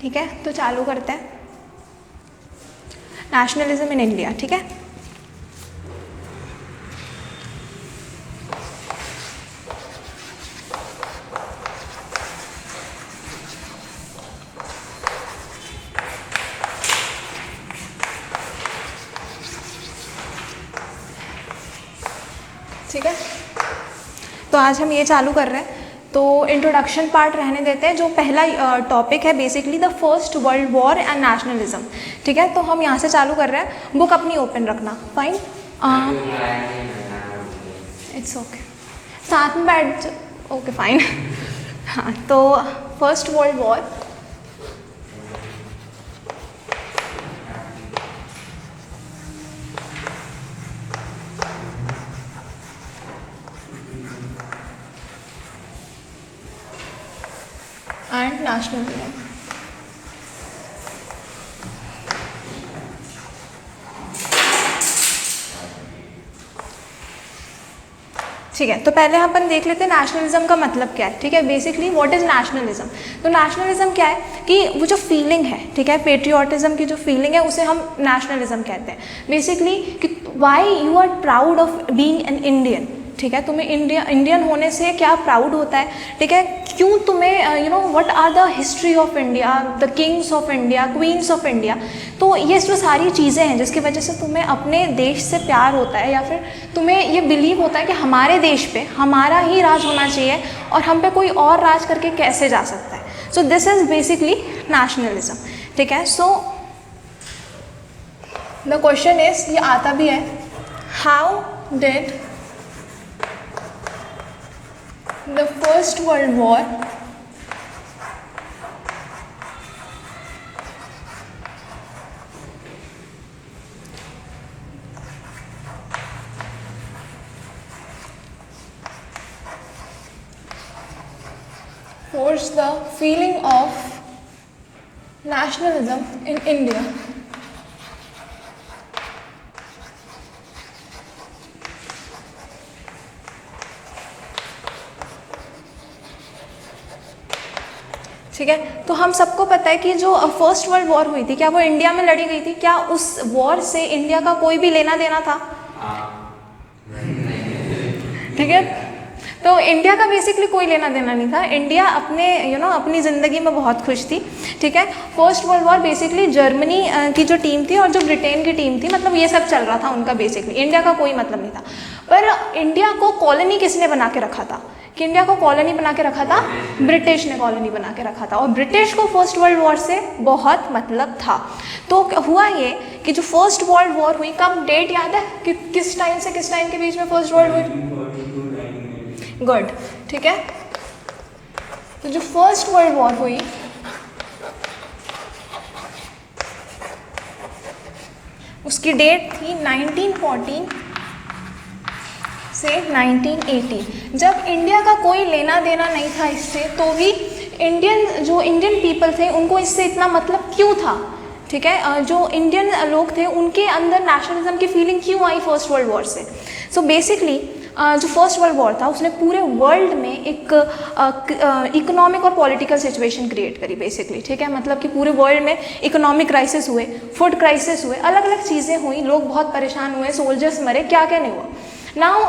ठीक है, तो चालू करते हैं नेशनलिज्म इन इंडिया। ठीक है, ठीक है, तो आज हम ये चालू कर रहे हैं। तो इंट्रोडक्शन पार्ट रहने देते हैं। जो पहला टॉपिक है basically the first world war and nationalism. ठीक है, तो हम यहाँ से चालू कर रहे हैं। बुक अपनी ओपन रखना। फाइन, इट्स ओके, साथ में बैठ, ओके फाइन। हाँ, तो first world war and nationalism. ठीक है, तो पहले अपन देख लेते हैं नेशनलिज्म का मतलब क्या है। ठीक है, बेसिकली व्हाट इज नेशनलिज्म। तो नेशनलिज्म क्या है कि वो जो फीलिंग है, ठीक है, पेट्रियोटिज्म की जो फीलिंग है उसे हम नेशनलिज्म कहते हैं। बेसिकली कि why you are proud of being an Indian. ठीक है, तुम्हें इंडियन होने से क्या प्राउड होता है। ठीक है, क्यों तुम्हें you know what are the history of India, the kings of India, queens of India. तो ये जो सारी चीज़ें हैं जिसकी वजह से तुम्हें अपने देश से प्यार होता है, या फिर तुम्हें ये बिलीव होता है कि हमारे देश पे हमारा ही राज होना चाहिए और हम पे कोई और राज करके कैसे जा सकता है। So this is basically nationalism. ठीक है, सो द क्वेश्चन इज, ये आता भी है, how did the First World War forced the feeling of nationalism in India. ठीक है, तो हम सबको पता है कि जो फर्स्ट वर्ल्ड वॉर हुई थी, क्या वो इंडिया में लड़ी गई थी? क्या उस वॉर से इंडिया का कोई भी लेना देना था? ठीक है, तो इंडिया का बेसिकली कोई लेना देना नहीं था। इंडिया अपने अपनी ज़िंदगी में बहुत खुश थी। ठीक है, first world war basically Germany की जो टीम थी और जो ब्रिटेन की टीम थी, मतलब ये सब चल रहा था उनका। बेसिकली इंडिया का कोई मतलब नहीं था। पर इंडिया को कॉलोनी किसने बना के रखा था? कि इंडिया को कॉलोनी बना के रखा था, ब्रिटिश ने कॉलोनी बना के रखा था। और ब्रिटिश को फर्स्ट वर्ल्ड वॉर से बहुत मतलब था। तो हुआ ये कि जो फर्स्ट वर्ल्ड वॉर हुई, कब डेट याद है कि किस टाइम से किस टाइम के बीच में फर्स्ट वर्ल्ड हुई? गुड, ठीक है, तो जो फर्स्ट वर्ल्ड वॉर हुई उसकी डेट थी 1914 से 1980। जब इंडिया का कोई लेना देना नहीं था इससे, तो भी इंडियन पीपल थे उनको इससे इतना मतलब क्यों था? ठीक है, जो इंडियन लोग थे उनके अंदर नेशनलिज्म की फीलिंग क्यों आई फर्स्ट वर्ल्ड वॉर से? सो बेसिकली जो फर्स्ट वर्ल्ड वॉर था उसने पूरे वर्ल्ड में एक इकोनॉमिक और पॉलिटिकल सिचुएशन क्रिएट करी बेसिकली। ठीक है, मतलब कि पूरे वर्ल्ड में इकोनॉमिक क्राइसिस हुए, फूड क्राइसिस हुए, अलग अलग चीज़ें हुई, लोग बहुत परेशान हुए, सोल्जर्स मरे, क्या क्या नहीं हुआ। नाउ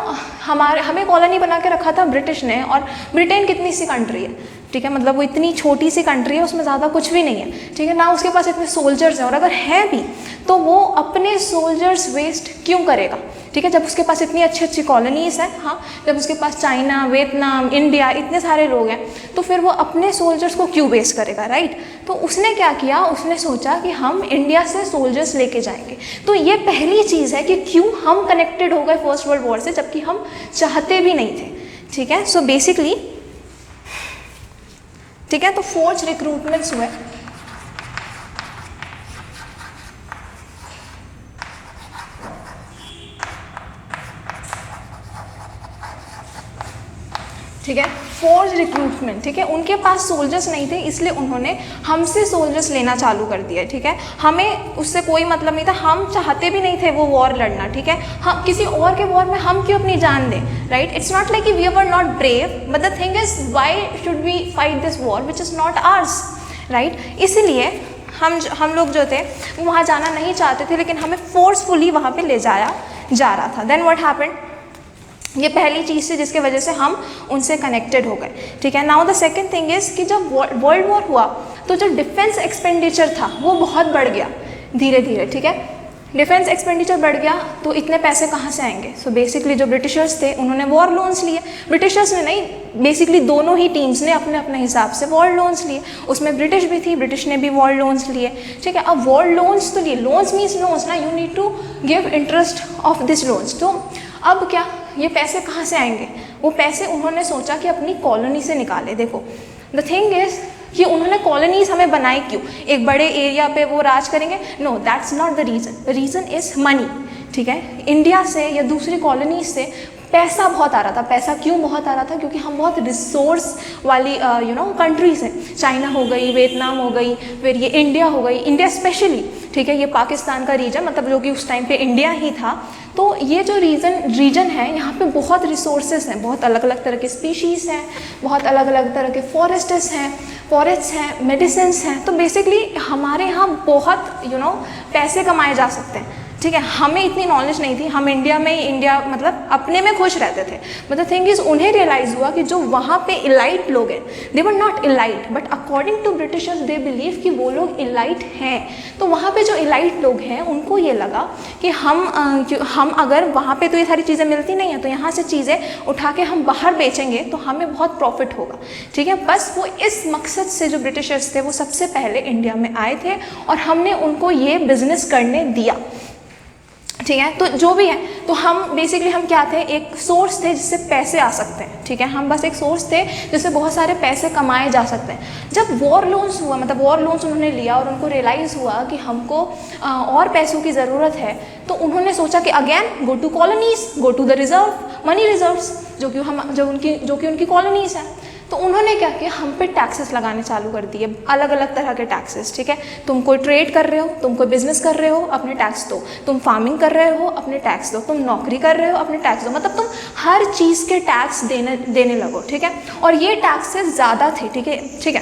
हमें कॉलोनी बना के रखा था ब्रिटिश ने। और ब्रिटेन कितनी सी कंट्री है? ठीक है, मतलब वो इतनी छोटी सी कंट्री है, उसमें ज़्यादा कुछ भी नहीं है। ठीक है ना, उसके पास इतने सोल्जर्स हैं, और अगर हैं भी तो वो अपने सोल्जर्स वेस्ट क्यों करेगा? ठीक है, जब उसके पास इतनी अच्छी अच्छी कॉलोनीज़ हैं, हाँ, जब उसके पास चाइना, वियतनाम, इंडिया, इतने सारे लोग हैं, तो फिर वो अपने सोल्जर्स को क्यों वेस्ट करेगा, राइट? तो उसने क्या किया, उसने सोचा कि हम इंडिया से सोल्जर्स लेके जाएंगे। तो ये पहली चीज़ है कि क्यों हम कनेक्टेड हो गए फर्स्ट वर्ल्ड वॉर से, जबकि हम चाहते भी नहीं थे। ठीक है, सो बेसिकली, ठीक है, तो फोर्स रिक्रूटमेंट्स हुए। ठीक है, फोर्स रिक्रूटमेंट। ठीक है, उनके पास सोल्जर्स नहीं थे, इसलिए उन्होंने हमसे सोल्जर्स लेना चालू कर दिया। ठीक है, हमें उससे कोई मतलब नहीं था, हम चाहते भी नहीं थे वो वॉर लड़ना। ठीक है, हम किसी और के वॉर में हम क्यों अपनी जान दें, right? It's not like we were not brave, but the thing is why should we fight this war which is not ours, right. इसीलिए हम लोग जो थे वो वहाँ जाना नहीं चाहते थे, लेकिन हमें फोर्सफुली वहाँ पे ले जाया जा रहा था। देन व्हाट हैपेंड, ये पहली चीज़ थी जिसके वजह से हम उनसे कनेक्टेड हो गए, ठीक है। Now the second thing is कि जब वर्ल्ड वॉर हुआ तो जो डिफेंस एक्सपेंडिचर था वो बहुत बढ़ गया धीरे धीरे, ठीक है। डिफेंस एक्सपेंडिचर बढ़ गया तो इतने पैसे कहाँ से आएंगे? सो बेसिकली जो ब्रिटिशर्स थे उन्होंने वॉर लोन्स लिए। ब्रिटिशर्स ने नहीं, बेसिकली दोनों ही टीम्स ने अपने अपने हिसाब से वॉर लोन्स लिए। उसमें ब्रिटिश भी थी, ब्रिटिश ने भी वॉर लोन्स लिए, ठीक है। अब वॉर लोन्स तो लिए, लोन्स मीन्स लोन्स ना, you need to give interest of this loans. तो अब क्या, ये पैसे कहाँ से आएंगे? वो पैसे उन्होंने सोचा कि अपनी कॉलोनी से निकाले। देखो द थिंग इज़ कि उन्होंने कॉलोनीज हमें बनाई क्यों? एक बड़े एरिया पे वो राज करेंगे? No, that's not the reason. The reason is money, ठीक है। इंडिया से या दूसरी कॉलोनीज से पैसा बहुत आ रहा था। पैसा क्यों बहुत आ रहा था? क्योंकि हम बहुत रिसोर्स वाली कंट्रीज हैं। चाइना हो गई, वियतनाम हो गई, फिर ये इंडिया हो गई, इंडिया स्पेशली, ठीक है। ये पाकिस्तान का रीजन, मतलब जो कि उस टाइम पे इंडिया ही था। तो ये जो रीजन है, यहाँ पे बहुत रिसोर्सेज हैं, बहुत अलग अलग तरह के स्पीशीज़ हैं, बहुत अलग अलग तरह के फॉरेस्ट्स हैं, मेडिसिन्स हैं। तो बेसिकली हमारे यहाँ बहुत पैसे कमाए जा सकते हैं, ठीक है। हमें इतनी नॉलेज नहीं थी, हम इंडिया मतलब अपने में खुश रहते थे। मतलब थिंग इज, उन्हें रियलाइज़ हुआ कि जो वहाँ पे इलाइट लोग हैं, they were not elite, but according to Britishers they believe कि वो लोग इलाइट हैं। तो वहाँ पे जो इलाइट लोग हैं उनको ये लगा कि हम अगर वहाँ पे तो ये सारी चीज़ें मिलती नहीं हैं, तो यहाँ से चीज़ें उठा के हम बाहर बेचेंगे तो हमें बहुत प्रॉफिट होगा, ठीक है। बस वो इस मकसद से जो ब्रिटिशर्स थे वो सबसे पहले इंडिया में आए थे और हमने उनको ये बिजनेस करने दिया, ठीक है। तो जो भी है, तो हम बेसिकली हम क्या थे, एक सोर्स थे जिससे पैसे आ सकते हैं, ठीक है। हम बस एक सोर्स थे जिससे बहुत सारे पैसे कमाए जा सकते हैं। जब वॉर लोन्स हुआ, मतलब वॉर लोन्स उन्होंने लिया और उनको रियलाइज़ हुआ कि हमको और पैसों की ज़रूरत है, तो उन्होंने सोचा कि again go to colonies, go to the reserve, money reserves, जो कि उनकी कॉलोनीज हैं। तो उन्होंने क्या किया, हम पे टैक्सेस लगाने चालू कर दिए, अलग अलग तरह के टैक्सेस, ठीक है। तुम कोई ट्रेड कर रहे हो, तुम कोई बिजनेस कर रहे हो, अपने टैक्स दो। तुम फार्मिंग कर रहे हो, अपने टैक्स दो। तुम नौकरी कर रहे हो, अपने टैक्स दो। मतलब तुम हर चीज़ के टैक्स देने लगो, ठीक है। और ये टैक्सेस ज़्यादा थे, ठीक है।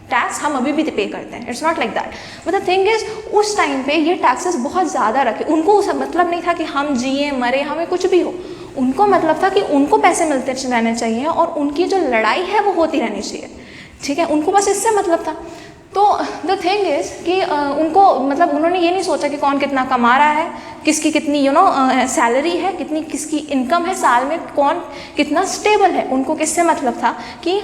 टैक्स हम अभी भी पे करते हैं, it's not like that, but the thing is उस टाइम पे ये टैक्सेस बहुत ज़्यादा रखे। उनको मतलब नहीं था कि हम जिए मरे, हमें कुछ भी हो। उनको मतलब था कि उनको पैसे मिलते रहने चाहिए और उनकी जो लड़ाई है वो होती रहनी चाहिए, ठीक है। उनको बस इससे मतलब था। तो द थिंग इज़ कि उनको मतलब उन्होंने ये नहीं सोचा कि कौन कितना कमा रहा है, किसकी कितनी सैलरी है, कितनी किसकी इनकम है, साल में कौन कितना स्टेबल है। उनको किससे मतलब था कि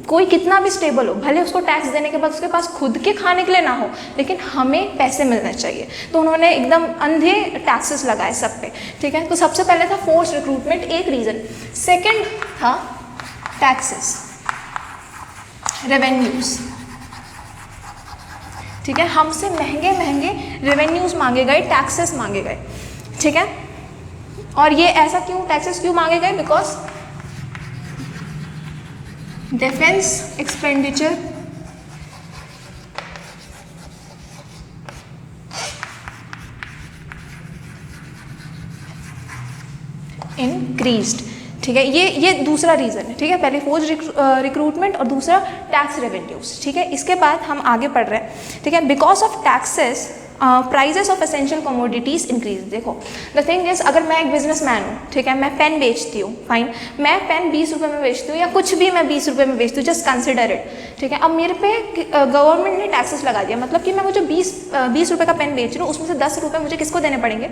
कोई कितना भी स्टेबल हो, भले उसको टैक्स देने के बाद उसके पास खुद के खाने के लिए ना हो, लेकिन हमें पैसे मिलने चाहिए। तो उन्होंने एकदम अंधे टैक्सेस लगाए सब पे, ठीक है। तो सबसे पहले था फोर्स रिक्रूटमेंट, एक रीज़न। सेकेंड था टैक्सेस, रेवेन्यूज़, ठीक है। हमसे महंगे महंगे रेवेन्यूज़ मांगे गए, टैक्सेस मांगे गए, ठीक है। और ये ऐसा क्यों, टैक्सेस क्यों मांगे गए? बिकॉज डिफेंस एक्सपेंडिचर इंक्रीज्ड, ठीक है। ये दूसरा रीज़न है, ठीक है। पहले फोर्स रिक्रूटमेंट और दूसरा टैक्स रेवेन्यूज़, ठीक है। इसके बाद हम आगे पढ़ रहे हैं, ठीक है। Because of taxes prices of essential commodities increase. देखो द थिंग इज, अगर मैं एक बिजनेसमैन हूँ, ठीक है, मैं पेन बेचती हूँ, फाइन, मैं पेन 20 रुपये में बेचती हूँ या कुछ भी मैं 20 रुपये में बेचती हूँ, जस्ट कंसिडर इट, ठीक है। अब मेरे पे गवर्नमेंट ने टैक्सेस लगा दिया, मतलब कि मैं वो जो 20 रुपये का पेन बेच रही हूँ उसमें से 10 रुपये मुझे किसको देने पड़ेंगे?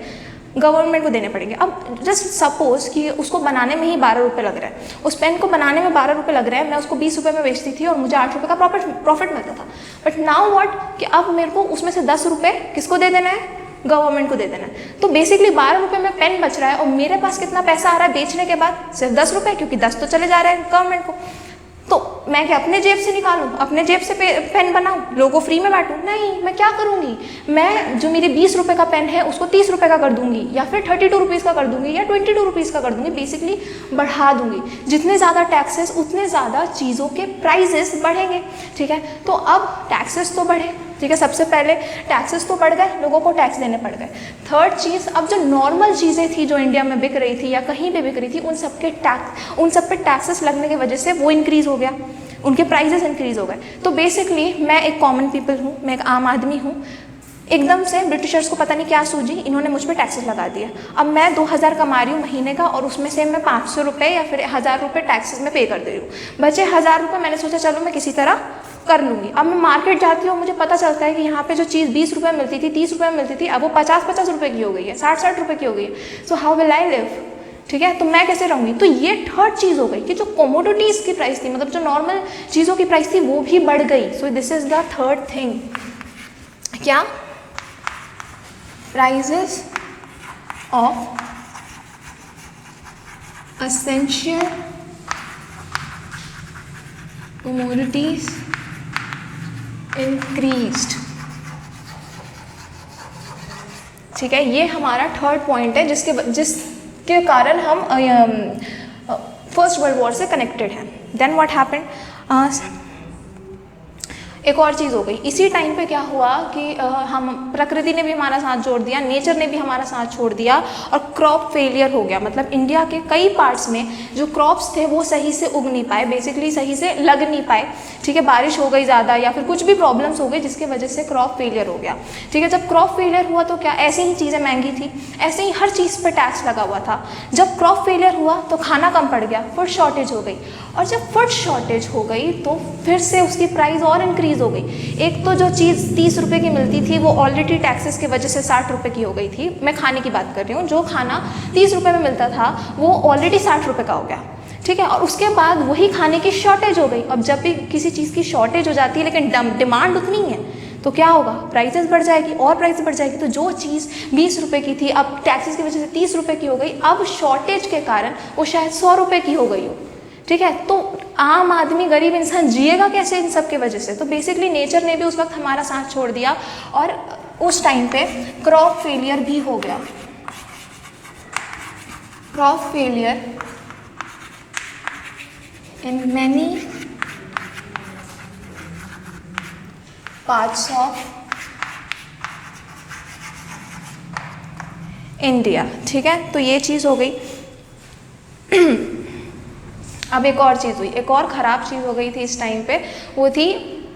गवर्नमेंट को देने पड़ेगे। अब जस्ट सपोज कि उसको बनाने में ही 12 रुपये लग रहा है, उस पेन को बनाने में 12 रुपये लग रहा है, मैं उसको 20 रुपये में बेचती थी और मुझे 8 रुपये का प्रॉफिट मिलता था। बट नाउ व्हाट, कि अब मेरे को उसमें से 10 रुपये किसको दे देना है? गवर्नमेंट को दे देना है। तो बेसिकली 12 रुपये में पेन बच रहा है और मेरे पास कितना पैसा आ रहा है बेचने के बाद? सिर्फ 10 रुपये, क्योंकि 10 तो चले जा रहे हैं गवर्नमेंट को। तो मैं क्या अपने जेब से निकालूं, अपने जेब से पेन बनाऊं, लोगों को फ्री में बांटूं? नहीं, मैं क्या करूंगी, मैं जो मेरे 20 रुपये का पेन है उसको 30 रुपये का कर दूंगी, या फिर 32 रुपीज़ का कर दूंगी, या 22 रुपीज़ का कर दूंगी। बेसिकली बढ़ा दूंगी। जितने ज़्यादा टैक्सेस उतने ज़्यादा चीज़ों के प्राइजेस बढ़ेंगे, ठीक है। तो अब टैक्सेस तो बढ़े, ठीक है। सबसे पहले टैक्सेस तो बढ़ गए, लोगों को टैक्स देने पड़ गए। थर्ड चीज़, अब जो नॉर्मल चीज़ें थी जो इंडिया में बिक रही थी या कहीं पे बिक रही थी, उन सब पे टैक्सेस लगने की वजह से वो इंक्रीज़ हो गया। उनके प्राइजेस इंक्रीज़ हो गए। तो बेसिकली मैं एक कॉमन पीपल हूँ, मैं एक आम आदमी हूँ, एकदम से ब्रिटिशर्स को पता नहीं क्या सूझी, इन्होंने मुझ पर टैक्सेस लगा दिए। अब मैं 2000 कमा रही हूँ महीने का और उसमें से मैं 500 रुपये या फिर 1000 रुपये टैक्सेस में पे कर दे रही हूँ, बचे 1000 रुपये। मैंने सोचा चलो मैं किसी तरह कर लूँगी। अब मैं मार्केट जाती हूँ, मुझे पता चलता है कि यहाँ पे जो चीज़ 20 रुपये मिलती थी, 30 रुपये मिलती थी, अब वो 50-50 रुपये की हो गई है, 60-60 रुपये की हो गई है। So how will I live? ठीक है, तो मैं कैसे रहूँगी? तो ये थर्ड चीज़ हो गई कि जो कोमोडिटीज़ की प्राइस थी, मतलब जो नॉर्मल चीज़ों की प्राइस थी, वो भी बढ़ गई। So this is the third thing. क्या? prices of essential commodities increased। ठीक है, ये हमारा थर्ड पॉइंट है जिसके कारण हम फर्स्ट वर्ल्ड वॉर से कनेक्टेड हैं। Then what happened? एक और चीज़ हो गई, इसी टाइम पे क्या हुआ कि हम प्रकृति ने भी हमारा साथ छोड़ दिया, नेचर ने भी हमारा साथ छोड़ दिया और क्रॉप फेलियर हो गया। मतलब इंडिया के कई पार्ट्स में जो क्रॉप्स थे वो सही से उग नहीं पाए, बेसिकली सही से लग नहीं पाए। ठीक है, बारिश हो गई ज़्यादा या फिर कुछ भी प्रॉब्लम्स हो गई जिसके वजह से क्रॉप फेलियर हो गया। ठीक है, जब क्रॉप फेलियर हुआ तो क्या ऐसे ही चीज़ें महंगी थी, ऐसे ही हर चीज़ पर टैक्स लगा हुआ था। जब क्रॉप फेलियर हुआ तो खाना कम पड़ गया, फूड शॉर्टेज हो गई, और जब फूड शॉर्टेज हो गई तो फिर से उसकी प्राइस और इंक्रीज़ हो गई। एक तो जो चीज़ 30 रुपये की मिलती थी वो ऑलरेडी टैक्सेस की वजह से 60 रुपये की हो गई थी। मैं खाने की बात कर रही हूँ, जो खाना 30 रुपये में मिलता था वो ऑलरेडी 60 रुपये का हो गया। ठीक है, और उसके बाद वही खाने की शॉर्टेज हो गई। अब जब भी किसी चीज़ की शॉर्टेज हो जाती है लेकिन डिमांड उतनी है तो क्या होगा? प्राइसेस बढ़ जाएगी और प्राइस बढ़ जाएगी। तो जो चीज़ 20 रुपये की थी अब टैक्सेस की वजह से 30 रुपये की हो गई, अब शॉर्टेज के कारण वो शायद 100 रुपये की हो गई हो। ठीक है, तो आम आदमी, गरीब इंसान जिएगा कैसे इन सब के वजह से? तो बेसिकली नेचर ने भी उस वक्त हमारा साथ छोड़ दिया और उस टाइम पे क्रॉप फेलियर भी हो गया। Crop failure in many parts of India. ठीक है, तो ये चीज़ हो गई। अब एक और चीज़ हुई, एक और ख़राब चीज़ हो गई थी इस टाइम पे, वो थी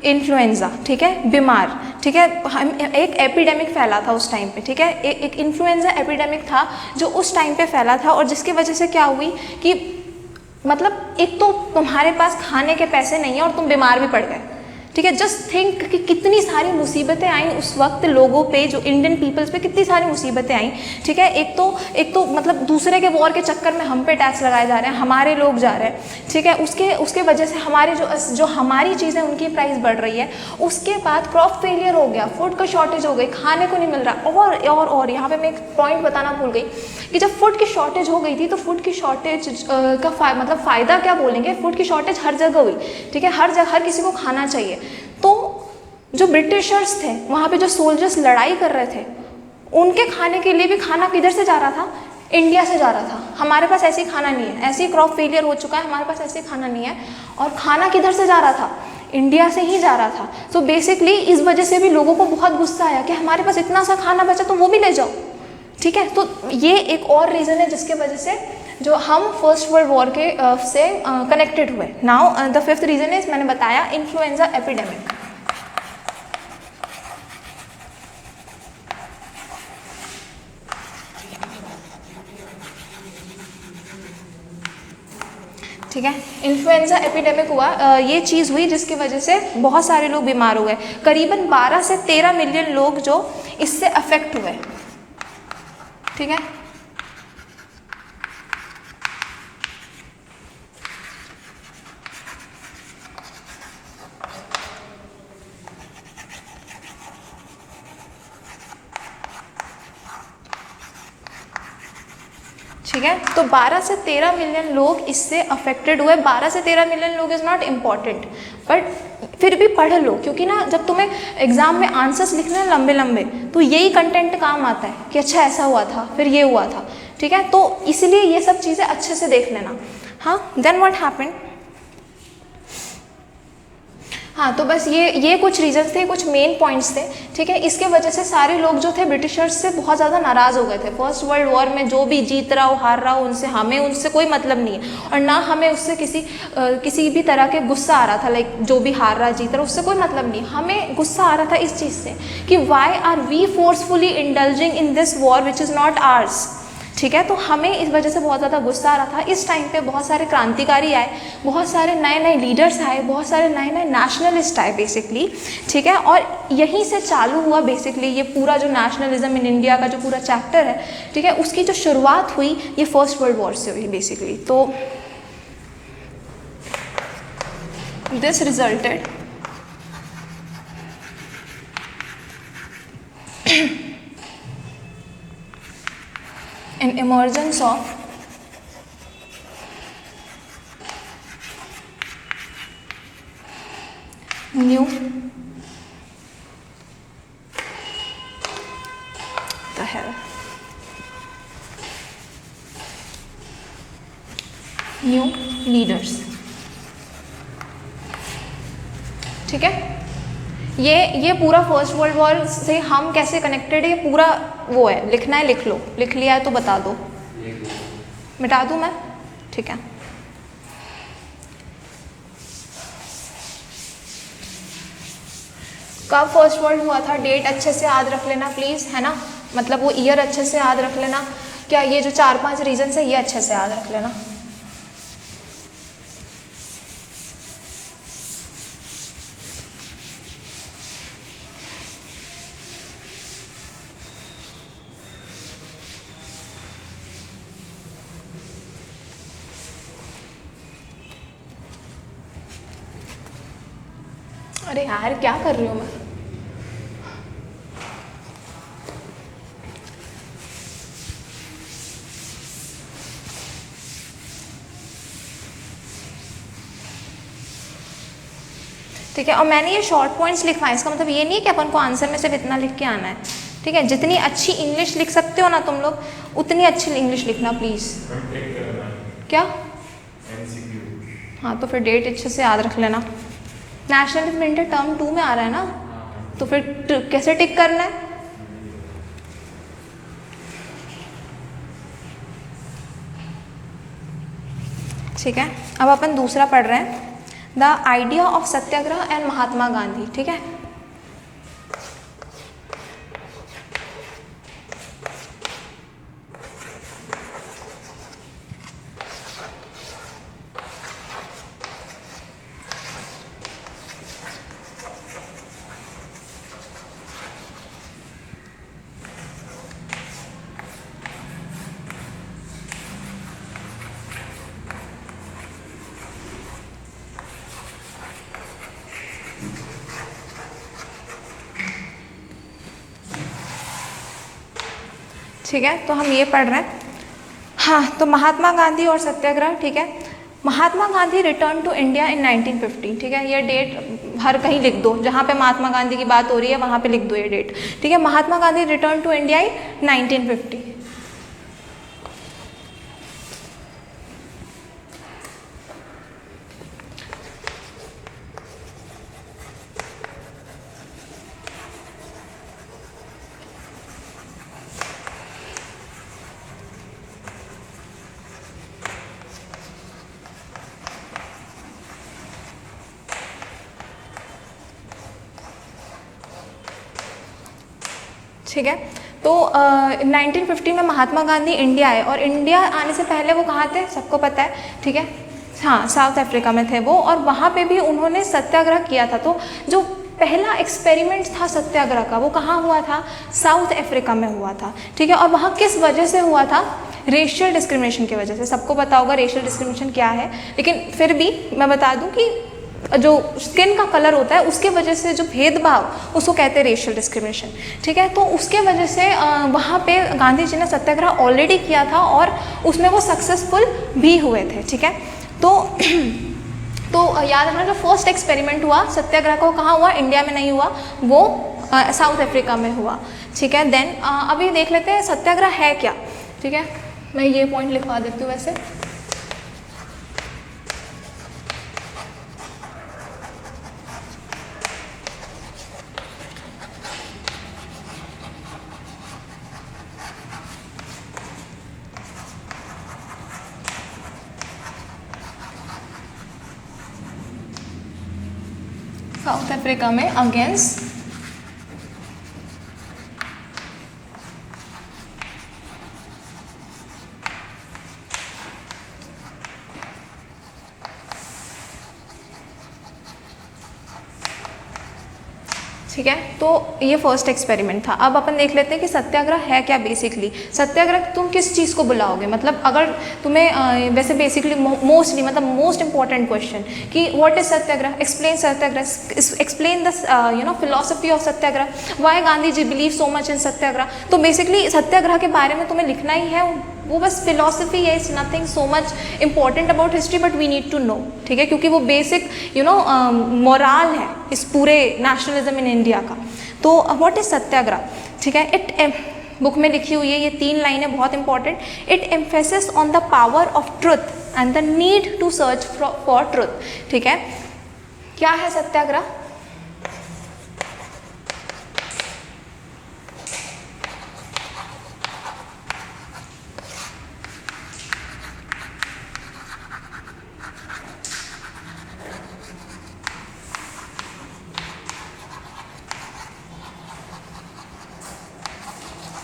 इन्फ्लुएंज़ा। ठीक है, बीमार। ठीक है, हम एक एपिडेमिक फैला था उस टाइम पे। ठीक है, एक इन्फ्लुएंज़ा एपिडेमिक था जो उस टाइम पे फैला था और जिसकी वजह से क्या हुई कि मतलब एक तो तुम्हारे पास खाने के पैसे नहीं है और तुम बीमार भी पड़ गए। ठीक है, जस्ट थिंक कि कितनी सारी मुसीबतें आई उस वक्त लोगों पे, जो इंडियन पीपल्स पे कितनी सारी मुसीबतें आई। ठीक है, एक तो मतलब दूसरे के वॉर के चक्कर में हम पे टैक्स लगाए जा रहे हैं, हमारे लोग जा रहे हैं। ठीक है, उसके वजह से हमारे जो हमारी चीज़ें उनकी प्राइस बढ़ रही है। उसके बाद क्रॉप फेलियर हो गया, फूड का शॉर्टेज हो गई, खाने को नहीं मिल रहा। और यहाँ पर मैं एक पॉइंट बताना भूल गई कि जब फूड की शॉर्टेज हो गई थी तो फूड की शॉर्टेज का मतलब फ़ायदा क्या बोलेंगे, फूड की शॉर्टेज हर जगह हुई। ठीक है, हर किसी को खाना चाहिए। तो जो ब्रिटिशर्स थे वहाँ पे जो सोल्जर्स लड़ाई कर रहे थे उनके खाने के लिए भी खाना किधर से जा रहा था? इंडिया से जा रहा था। हमारे पास ऐसे ही खाना नहीं है, ऐसे ही क्रॉप फेलियर हो चुका है, हमारे पास ऐसे ही खाना नहीं है और खाना किधर से जा रहा था? इंडिया से ही जा रहा था। तो बेसिकली इस वजह से भी लोगों को बहुत गुस्सा आया कि हमारे पास इतना सा खाना बचा तो वो भी ले जाओ। ठीक है, तो ये एक और रीज़न है जिसके वजह से जो हम फर्स्ट वर्ल्ड वॉर के से कनेक्टेड हुए। Now the fifth reason is, मैंने बताया, इन्फ्लुएंजा एपिडेमिक। ठीक है, इन्फ्लुएंजा एपिडेमिक हुआ। ये चीज़ हुई जिसकी वजह से बहुत सारे लोग बीमार हो गए। करीबन 12 से 13 मिलियन लोग जो इससे अफेक्ट हुए। ठीक है, ठीक है, तो 12 से 13 मिलियन लोग इससे अफेक्टेड हुए। 12 से 13 मिलियन लोग इज़ नॉट इम्पॉर्टेंट, बट फिर भी पढ़ लो, क्योंकि ना जब तुम्हें एग्जाम में आंसर्स लिखने हैं लंबे लंबे तो यही कंटेंट काम आता है कि अच्छा ऐसा हुआ था, फिर ये हुआ था। ठीक है, तो इसलिए ये सब चीज़ें अच्छे से देख लेना। हाँ, देन व्हाट हैपेंड? हाँ, तो बस ये कुछ रीजंस थे, कुछ मेन पॉइंट्स थे, ठीक है। इसके वजह से सारे लोग जो थे ब्रिटिशर्स से बहुत ज़्यादा नाराज़ हो गए थे। फर्स्ट वर्ल्ड वॉर में जो भी जीत रहा हो, हार रहा हो, हमें उनसे कोई मतलब नहीं है, और ना हमें उससे किसी भी तरह के गुस्सा आ रहा था। लाइक जो भी हार रहा जीत रहा उससे कोई मतलब नहीं, हमें गुस्सा आ रहा था इस चीज़ से कि why are we forcefully indulging in this war which is not ours, ठीक है। तो हमें इस वजह से बहुत ज़्यादा गुस्सा आ रहा था। इस टाइम पे बहुत सारे क्रांतिकारी आए, बहुत सारे नए नए लीडर्स आए, बहुत सारे नए नए नेशनलिस्ट आए बेसिकली, ठीक है। और यहीं से चालू हुआ बेसिकली ये पूरा जो नेशनलिज्म इन इंडिया का जो पूरा चैप्टर है, ठीक है, उसकी जो शुरुआत हुई ये फर्स्ट वर्ल्ड वॉर से हुई बेसिकली। तो this resulted an emergence of new the hell new leaders, ठीक है। ये पूरा फर्स्ट वर्ल्ड वॉर से हम कैसे कनेक्टेड है, ये पूरा वो है, लिखना है लिख लो, लिख लिया है तो बता दो, मिटा दूँ मैं, ठीक है। कब फर्स्ट वर्ल्ड हुआ था, डेट अच्छे से याद रख लेना प्लीज़, है ना, मतलब वो ईयर अच्छे से याद रख लेना। क्या ये जो 4-5 रीजन है ये अच्छे से याद रख लेना। अरे यार क्या कर रही हूँ मैं। ठीक है, और मैंने ये शॉर्ट पॉइंट्स लिखवाए, इसका मतलब ये नहीं है कि अपन को आंसर में सिर्फ इतना लिख के आना है, ठीक है। जितनी अच्छी इंग्लिश लिख सकते हो ना तुम लोग, उतनी अच्छी इंग्लिश लिखना प्लीज़। क्या? हाँ, तो फिर डेट अच्छे से याद रख लेना। नेशनल इंटर टर्म 2 में आ रहा है ना, तो फिर कैसे टिक करना है? ठीक है, अब अपन दूसरा पढ़ रहे हैं, the idea of Satyagraha and Mahatma Gandhi, ठीक है। ठीक है, तो हम ये पढ़ रहे हैं। हाँ, तो महात्मा गांधी और सत्याग्रह, ठीक है। Mahatma Gandhi return to India in 1950, ठीक है। ये डेट हर कहीं लिख दो, जहाँ पे महात्मा गांधी की बात हो रही है वहाँ पे लिख दो ये डेट, ठीक है। Mahatma Gandhi return to India in 1950। ठीक है, तो 1950 में महात्मा गांधी इंडिया आए, और इंडिया आने से पहले वो कहाँ थे सबको पता है, ठीक है। हाँ, साउथ अफ्रीका में थे वो, और वहाँ पे भी उन्होंने सत्याग्रह किया था। तो जो पहला एक्सपेरिमेंट था सत्याग्रह का, वो कहाँ हुआ था? साउथ अफ्रीका में हुआ था, ठीक है। और वहाँ किस वजह से हुआ था? रेशियल डिस्क्रिमिनेशन की वजह से। सबको पता होगा रेशियल डिस्क्रिमिनेशन क्या है, लेकिन फिर भी मैं बता दूँ कि जो स्किन का कलर होता है उसके वजह से जो भेदभाव, उसको कहते हैं रेशियल डिस्क्रिमिनेशन, ठीक है। तो उसके वजह से वहाँ पे गांधी जी ने सत्याग्रह ऑलरेडी किया था, और उसमें वो सक्सेसफुल भी हुए थे, ठीक है। तो याद रखना, जो फर्स्ट एक्सपेरिमेंट हुआ सत्याग्रह को, कहाँ हुआ? इंडिया में नहीं हुआ, वो साउथ अफ्रीका में हुआ, ठीक है। देन अभी देख लेते हैं सत्याग्रह है क्या, ठीक है। मैं ये पॉइंट लिखवा देती हूँ वैसे। साउथ अफ्रीका में अगेंस्ट ठीक है। तो ये फर्स्ट एक्सपेरिमेंट था। अब अपन देख लेते हैं कि सत्याग्रह है क्या बेसिकली। सत्याग्रह तुम किस चीज़ को बुलाओगे, मतलब अगर तुम्हें वैसे बेसिकली मोस्टली मतलब मोस्ट इंपॉर्टेंट क्वेश्चन कि what is Satyagraha, explain Satyagraha, explain the philosophy of Satyagraha, why Gandhi ji believe so much in Satyagraha. तो बेसिकली सत्याग्रह के बारे में तुम्हें लिखना ही है, वो बस फिलोसफी है, it's nothing so much important about history but we need to know, ठीक है, क्योंकि वो बेसिक मोराल है इस पूरे नेशनलिज्म इन इंडिया का। तो व्हाट इज सत्याग्रह, ठीक है, इट बुक में लिखी हुई है, ये 3 लाइनें बहुत important. It emphasis on the power of truth and the need to search for truth, ठीक है। क्या है सत्याग्रह?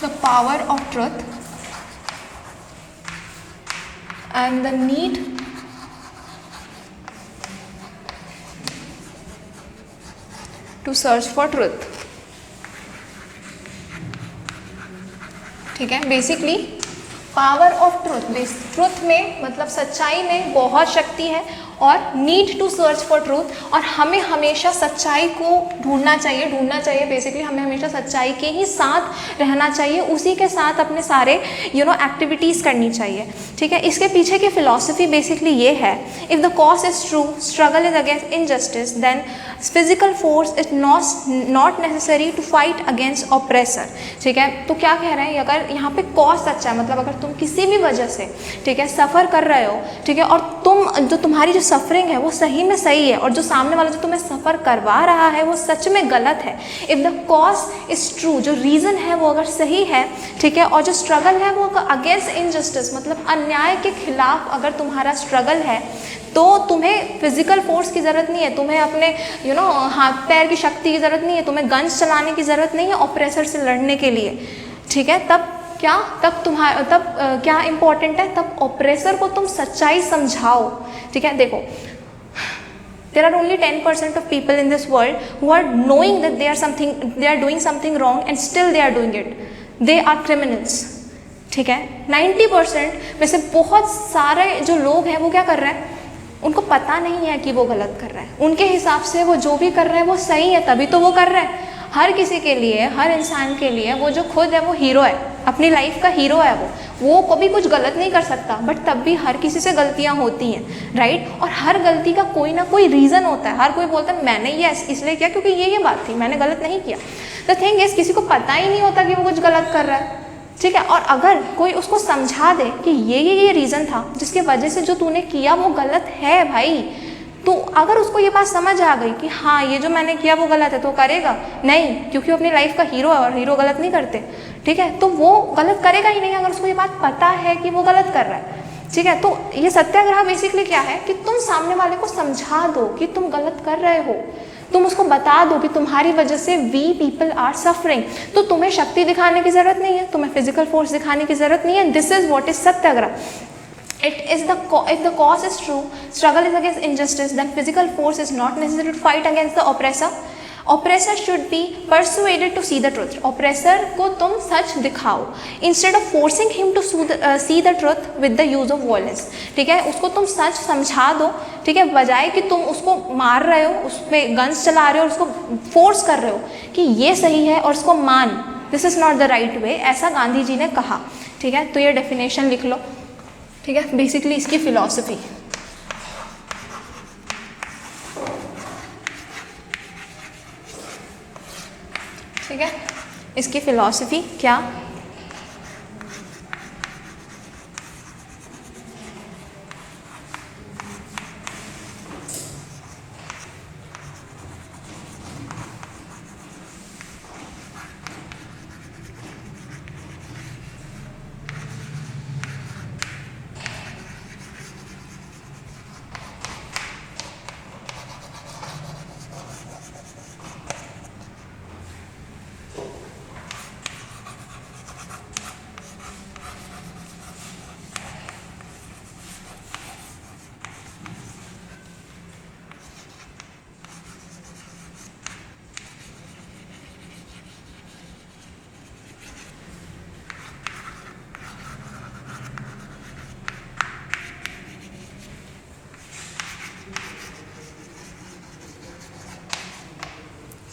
The power of truth and the need to search for truth, ठीक है। Basically power of truth, truth में मतलब सच्चाई में बहुत शक्ति है, और need to search for truth, और हमें हमेशा सच्चाई को ढूंढना चाहिए बेसिकली हमें हमेशा सच्चाई के ही साथ रहना चाहिए, उसी के साथ अपने सारे एक्टिविटीज़ करनी चाहिए, ठीक है। इसके पीछे की फिलॉसफी बेसिकली ये है, if the cause is true, struggle is against injustice, then physical force is not necessary to fight against oppressor, ठीक है। तो क्या कह रहे हैं, अगर यहाँ पे कॉज सच्चा है, मतलब अगर तुम किसी भी वजह से, ठीक है, सफ़र कर रहे हो, ठीक है, और तुम्हारी जो सफरिंग है वो सही में सही है, और जो सामने वाला जो तुम्हें सफ़र करवा रहा है वो सच में गलत है, if the cause is true, जो रीज़न है वो अगर सही है, ठीक है, और जो स्ट्रगल है वो अगेंस्ट इनजस्टिस मतलब अन्याय के खिलाफ अगर तुम्हारा स्ट्रगल है, तो तुम्हें फिजिकल फोर्स की ज़रूरत नहीं है, तुम्हें अपने हाथ पैर की शक्ति की ज़रूरत नहीं है, तुम्हें गन्स चलाने की ज़रूरत नहीं है ऑपरेसर से लड़ने के लिए, ठीक है। तब क्या इम्पॉर्टेंट है, तब ऑपरेसर को तुम सच्चाई समझाओ, ठीक है। देखो, there are only 10% of people in this world who are knowing that they are doing something wrong and still they are doing it, they are criminals, ठीक है। 90% में से बहुत सारे जो लोग हैं वो क्या कर रहे हैं, उनको पता नहीं है कि वो गलत कर रहे हैं, उनके हिसाब से वो जो भी कर रहे हैं वो सही है, तभी तो वो कर रहे हैं। हर किसी के लिए, हर इंसान के लिए वो जो खुद है वो हीरो है, अपनी लाइफ का हीरो है, वो कभी कुछ गलत नहीं कर सकता, बट तब भी हर किसी से गलतियां होती हैं, राइट। और हर गलती का कोई ना कोई रीज़न होता है, हर कोई बोलता है मैंने ये इसलिए किया क्योंकि ये बात थी, मैंने गलत नहीं किया। द थिंग इज, किसी को पता ही नहीं होता कि वो कुछ गलत कर रहा है, ठीक है। और अगर कोई उसको समझा दे कि ये रीज़न था जिसकी वजह से जो तूने किया वो गलत है भाई, तो अगर उसको ये बात समझ आ गई कि हाँ ये जो मैंने किया वो गलत है, तो करेगा नहीं, क्योंकि वो अपनी लाइफ का हीरो है और हीरो गलत नहीं करते, ठीक है। तो वो गलत करेगा ही नहीं अगर उसको ये बात पता है कि वो गलत कर रहा है, ठीक है। तो ये सत्याग्रह बेसिकली क्या है कि तुम सामने वाले को समझा दो कि तुम गलत कर रहे हो, तुम उसको बता दो कि तुम्हारी वजह से वी पीपल आर सफरिंग, तो तुम्हें शक्ति दिखाने की ज़रूरत नहीं है, तुम्हें फिजिकल फोर्स दिखाने की ज़रूरत नहीं है। This is what is Satyagraha. It is if the cause is true, struggle is against injustice, then physical force is not necessary to fight against the oppressor. Oppressor should be persuaded to see the truth. Oppressor को तुम सच दिखाओ instead of forcing him to see the truth with the use of violence, ठीक है। उसको तुम सच समझा दो, ठीक है, बजाय कि तुम उसको मार रहे हो, उस पर गन्स चला रहे हो और उसको फोर्स कर रहे हो कि ये सही है और उसको मान, this is not the right way, ऐसा गांधी जी ने कहा, ठीक है। तो ये डेफिनेशन लिख लो, ठीक है, बेसिकली इसकी फिलॉसफी, ठीक है, इसकी फिलॉसफी क्या,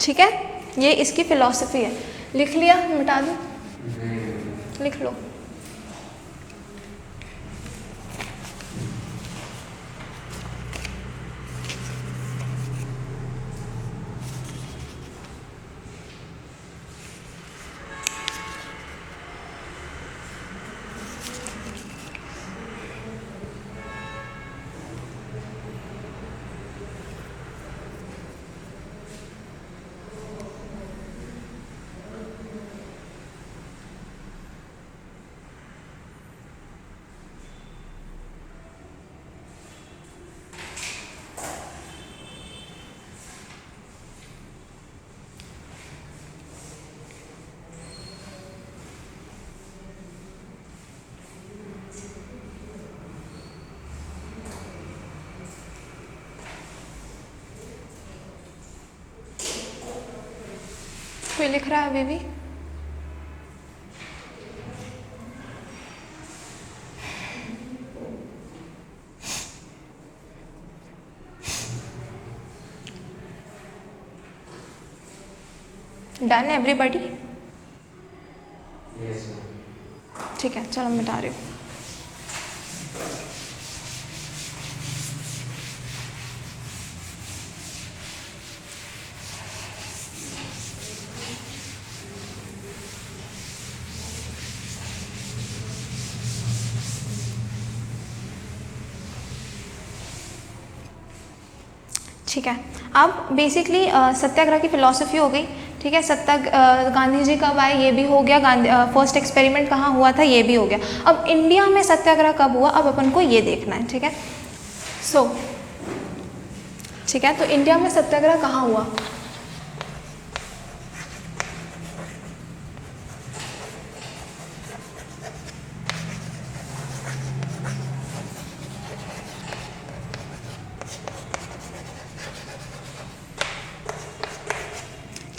ठीक है, ये इसकी फिलॉसफी है। लिख लिया, मिटा दूँ? लिख लो। कोई लिख रहा है अभी भी? Done everybody? ठीक है, चलो मिटा रही हूँ। ठीक है, अब बेसिकली सत्याग्रह की फिलॉसफी हो गई। ठीक है, गांधी जी कब आए ये भी हो गया, फर्स्ट एक्सपेरिमेंट कहाँ हुआ था ये भी हो गया। अब इंडिया में सत्याग्रह कब हुआ, अब अपन को ये देखना है। ठीक है, ठीक है, तो इंडिया में सत्याग्रह कहाँ हुआ?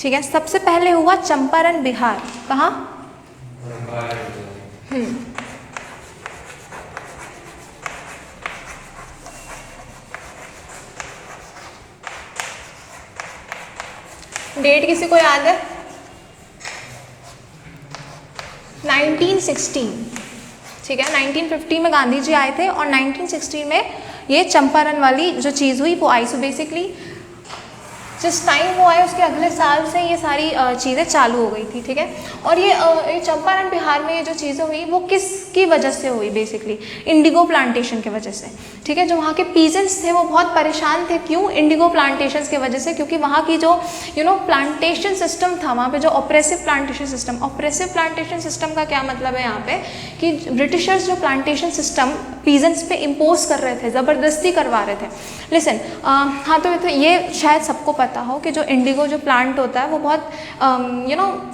ठीक है, सबसे पहले हुआ चंपारण, बिहार। कहाँ? डेट किसी को याद है? 1916। ठीक है, 1950 में गांधी जी आए थे और 1916 में ये चंपारण वाली जो चीज़ हुई वो आई। सो बेसिकली जिस टाइम वो आए उसके अगले साल से ये सारी चीज़ें चालू हो गई थी। ठीक है, और ये चंपारण बिहार में ये जो चीज़ें हुई वो किसकी वजह से हुई? बेसिकली इंडिगो प्लांटेशन की वजह से। ठीक है, जो वहाँ के पीजेंट्स थे वो बहुत परेशान थे। क्यों? इंडिगो प्लांटेशन की वजह से, क्योंकि वहाँ की जो प्लांटेशन सिस्टम था, वहाँ पे जो ऑपरेसिव प्लांटेशन सिस्टम का क्या मतलब है यहाँ पे कि ब्रिटिशर्स जो प्लांटेशन सिस्टम पीजेंट्स पे इम्पोज कर रहे थे, ज़बरदस्ती करवा रहे थे। लिसन, हाँ, तो ये शायद सबको पता हो कि जो इंडिगो जो प्लांट होता है वो बहुत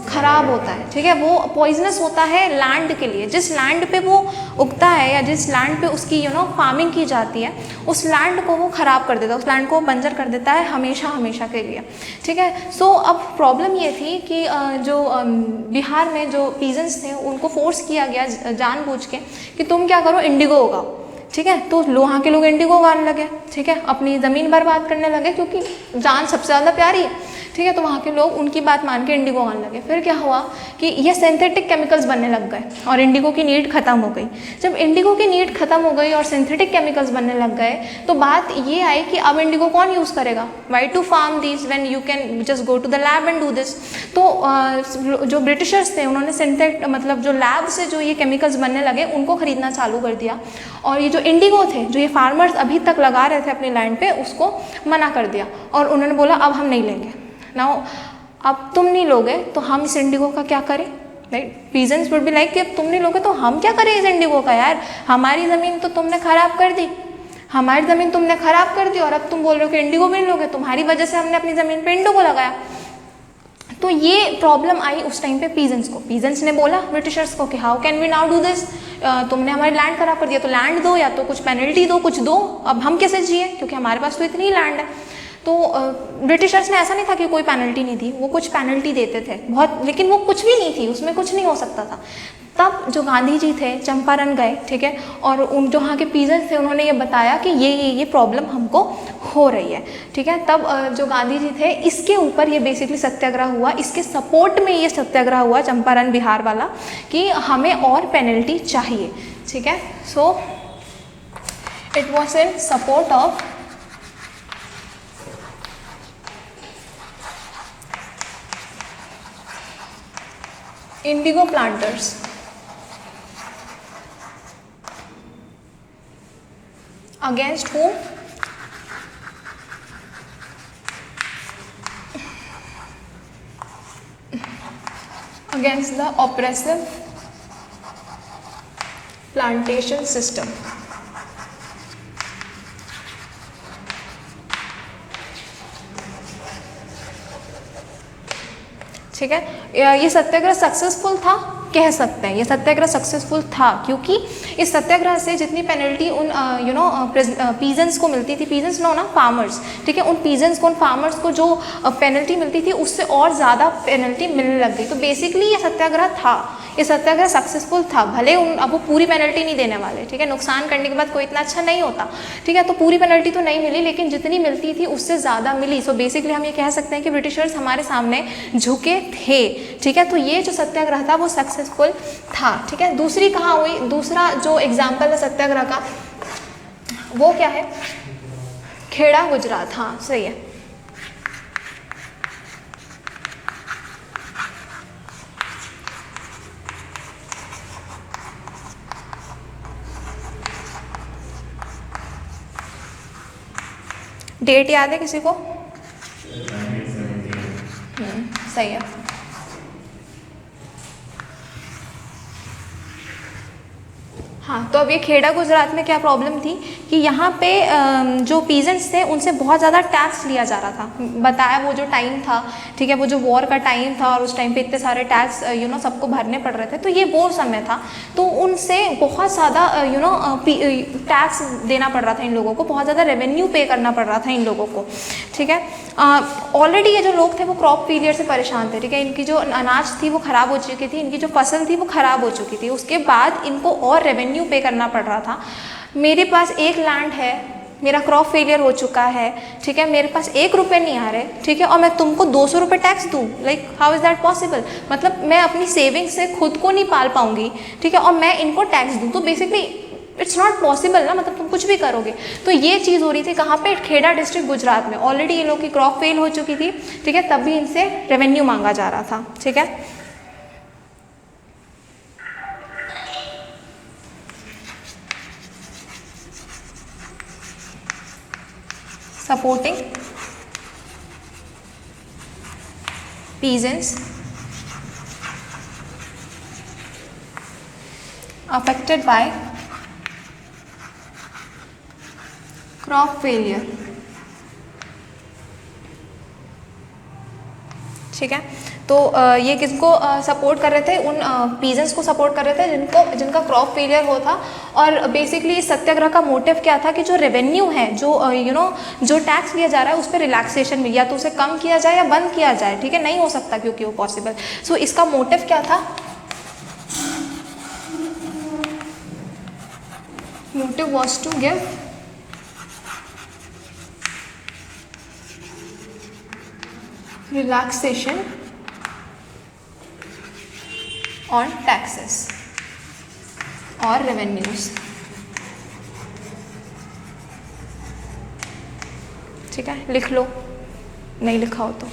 ख़राब होता है। ठीक है, वो पॉइजनस होता है लैंड के लिए। जिस लैंड पे वो उगता है या जिस लैंड पे उसकी फार्मिंग की जाती है, उस लैंड को वो ख़राब कर देता है, उस लैंड को बंजर कर देता है हमेशा के लिए। ठीक है, सो अब प्रॉब्लम ये थी कि जो बिहार में जो पीजेंट्स थे उनको फोर्स किया गया जानबूझ के कि तुम क्या करो, इंडिगो उगाओ। ठीक है, तो वहाँ के लोग इंडिगो उगाने लगे। ठीक है, अपनी ज़मीन बर्बाद करने लगे क्योंकि जान सबसे ज़्यादा प्यारी है। ठीक है, तो वहाँ के लोग उनकी बात मान के इंडिगो उगाने लगे। फिर क्या हुआ कि ये सिंथेटिक केमिकल्स बनने लग गए और इंडिगो की नीड खत्म हो गई। जब इंडिगो की नीड खत्म हो गई और सिंथेटिक केमिकल्स बनने लग गए तो बात ये आई कि अब इंडिगो कौन यूज़ करेगा? Why to farm this when you can just go to the lab and do this. तो जो ब्रिटिशर्स थे उन्होंने मतलब जो लैब से जो ये केमिकल्स बनने लगे उनको खरीदना चालू कर दिया, और ये जो इंडिगो थे जो ये फार्मर्स अभी तक लगा रहे थे अपने लैंड पे उसको मना कर दिया और उन्होंने बोला अब हम नहीं लेंगे। नाउ अब तुम नहीं लोगे तो हम इस इंडिगो का क्या करें? Right, peasants would be like कि अब तुम नहीं लोगे तो हम क्या करें इस इंडिगो का? यार, हमारी ज़मीन तो तुमने ख़राब कर दी, हमारी ज़मीन तुमने ख़राब कर दी और अब तुम बोल रहे हो कि इंडिगो भी नहीं लोगे, तुम्हारी वजह से हमने अपनी ज़मीन पे इंडिगो लगाया। तो ये प्रॉब्लम आई उस टाइम पे पीजेंट्स को। पीजेंट्स ने बोला ब्रिटिशर्स को कि how can we now do this, तुमने हमारी लैंड खराब कर दिया तो लैंड दो, या तो कुछ पेनल्टी दो, कुछ दो, अब हम कैसे जिए क्योंकि हमारे पास तो इतनी लैंड है। तो ब्रिटिशर्स ने ऐसा नहीं था कि कोई पेनल्टी नहीं दी, वो कुछ पेनल्टी देते थे बहुत, लेकिन वो कुछ भी नहीं थी, उसमें कुछ नहीं हो सकता था। तब जो गांधी जी थे चंपारण गए, ठीक है, और उन जो वहाँ के पीजेंट्स थे उन्होंने ये बताया कि ये प्रॉब्लम हमको हो रही है, ठीक है। तब जो गांधी जी थे इसके ऊपर ये बेसिकली सत्याग्रह हुआ, इसके सपोर्ट में ये सत्याग्रह हुआ चंपारण बिहार वाला कि हमें और पेनल्टी चाहिए, ठीक है। So it was in support of Indigo planters. Against whom? Against the oppressive plantation system. ठीक है, ये सत्याग्रह सक्सेसफुल था, कह सकते हैं ये सत्याग्रह सक्सेसफुल था, क्योंकि इस सत्याग्रह से जितनी पेनल्टी उन पीजेंट्स को मिलती थी, पीजेंट्स नो ना फार्मर्स, ठीक है, उन पीजेंट्स को, उन फार्मर्स को जो पेनल्टी मिलती थी उससे और ज़्यादा पेनल्टी मिलने लग गई। तो बेसिकली ये सत्याग्रह था, ये सत्याग्रह सक्सेसफुल था, भले अब वो पूरी पेनल्टी नहीं देने वाले, ठीक है, नुकसान करने के बाद कोई इतना अच्छा नहीं होता, ठीक है, तो पूरी पेनल्टी तो नहीं मिली लेकिन जितनी मिलती थी उससे ज़्यादा मिली। सो बेसिकली हम ये कह सकते हैं कि ब्रिटिशर्स हमारे सामने झुके थे, ठीक है। तो ये जो सत्याग्रह था वो सक्सेसफुल था, ठीक है। दूसरी कहाँ हुई, दूसरा जो एग्जाम्पल है सत्याग्रह का वो क्या है, खेड़ा गुजरात, हाँ सही है। डेट याद है किसी को? सही है। हाँ, तो अब ये खेड़ा गुजरात में क्या प्रॉब्लम थी कि यहाँ पे जो पीजेंट्स थे उनसे बहुत ज़्यादा टैक्स लिया जा रहा था। बताया वो जो टाइम था, ठीक है, वो जो वॉर का टाइम था और उस टाइम पे इतने सारे टैक्स सबको भरने पड़ रहे थे, तो ये वो समय था, तो उनसे बहुत ज़्यादा टैक्स देना पड़ रहा था इन लोगों को, बहुत ज़्यादा रेवेन्यू पे करना पड़ रहा था इन लोगों को, ठीक है। ऑलरेडी ये जो लोग थे वो क्रॉप फेलियर से परेशान थे, ठीक है, इनकी जो अनाज थी वो ख़राब हो चुकी थी, इनकी जो फसल थी वो ख़राब हो चुकी थी, उसके बाद इनको और रेवेन्यू पे करना पड़ रहा था। मेरे पास एक लैंड है, मेरा क्रॉप फेलियर हो चुका है, ठीक है, मेरे पास 1 रुपये नहीं आ रहे, ठीक है, और मैं तुमको 200 रुपये टैक्स दूँ, like how is that possible. मतलब मैं अपनी सेविंग से खुद को नहीं पाल पाऊंगी, ठीक है, और मैं इनको टैक्स दूँ, तो बेसिकली इट्स नॉट पॉसिबल ना, मतलब तुम कुछ भी करोगे। तो ये चीज़ हो रही थी कहाँ पे, खेड़ा डिस्ट्रिक्ट गुजरात में। ऑलरेडी ये लोग की क्रॉप फेल हो चुकी थी, ठीक है, तब भी इनसे रेवेन्यू मांगा जा रहा था, ठीक है। Supporting peasants affected by crop failure, ठीक है। तो ये किसको सपोर्ट कर रहे थे, उन पीजेंट्स को सपोर्ट कर रहे थे जिनका क्रॉप फेलियर हो था। और बेसिकली इस सत्याग्रह का मोटिव क्या था कि जो रेवेन्यू है, जो जो टैक्स लिया जा रहा है उस पर रिलैक्सेशन मिले, या तो उसे कम किया जाए या बंद किया जाए, ठीक है, नहीं हो सकता क्योंकि वो पॉसिबल। सो इसका मोटिव क्या था, motive was to give relaxation on taxes or revenues, ठीक है, लिख लो, नहीं लिखा हो तो।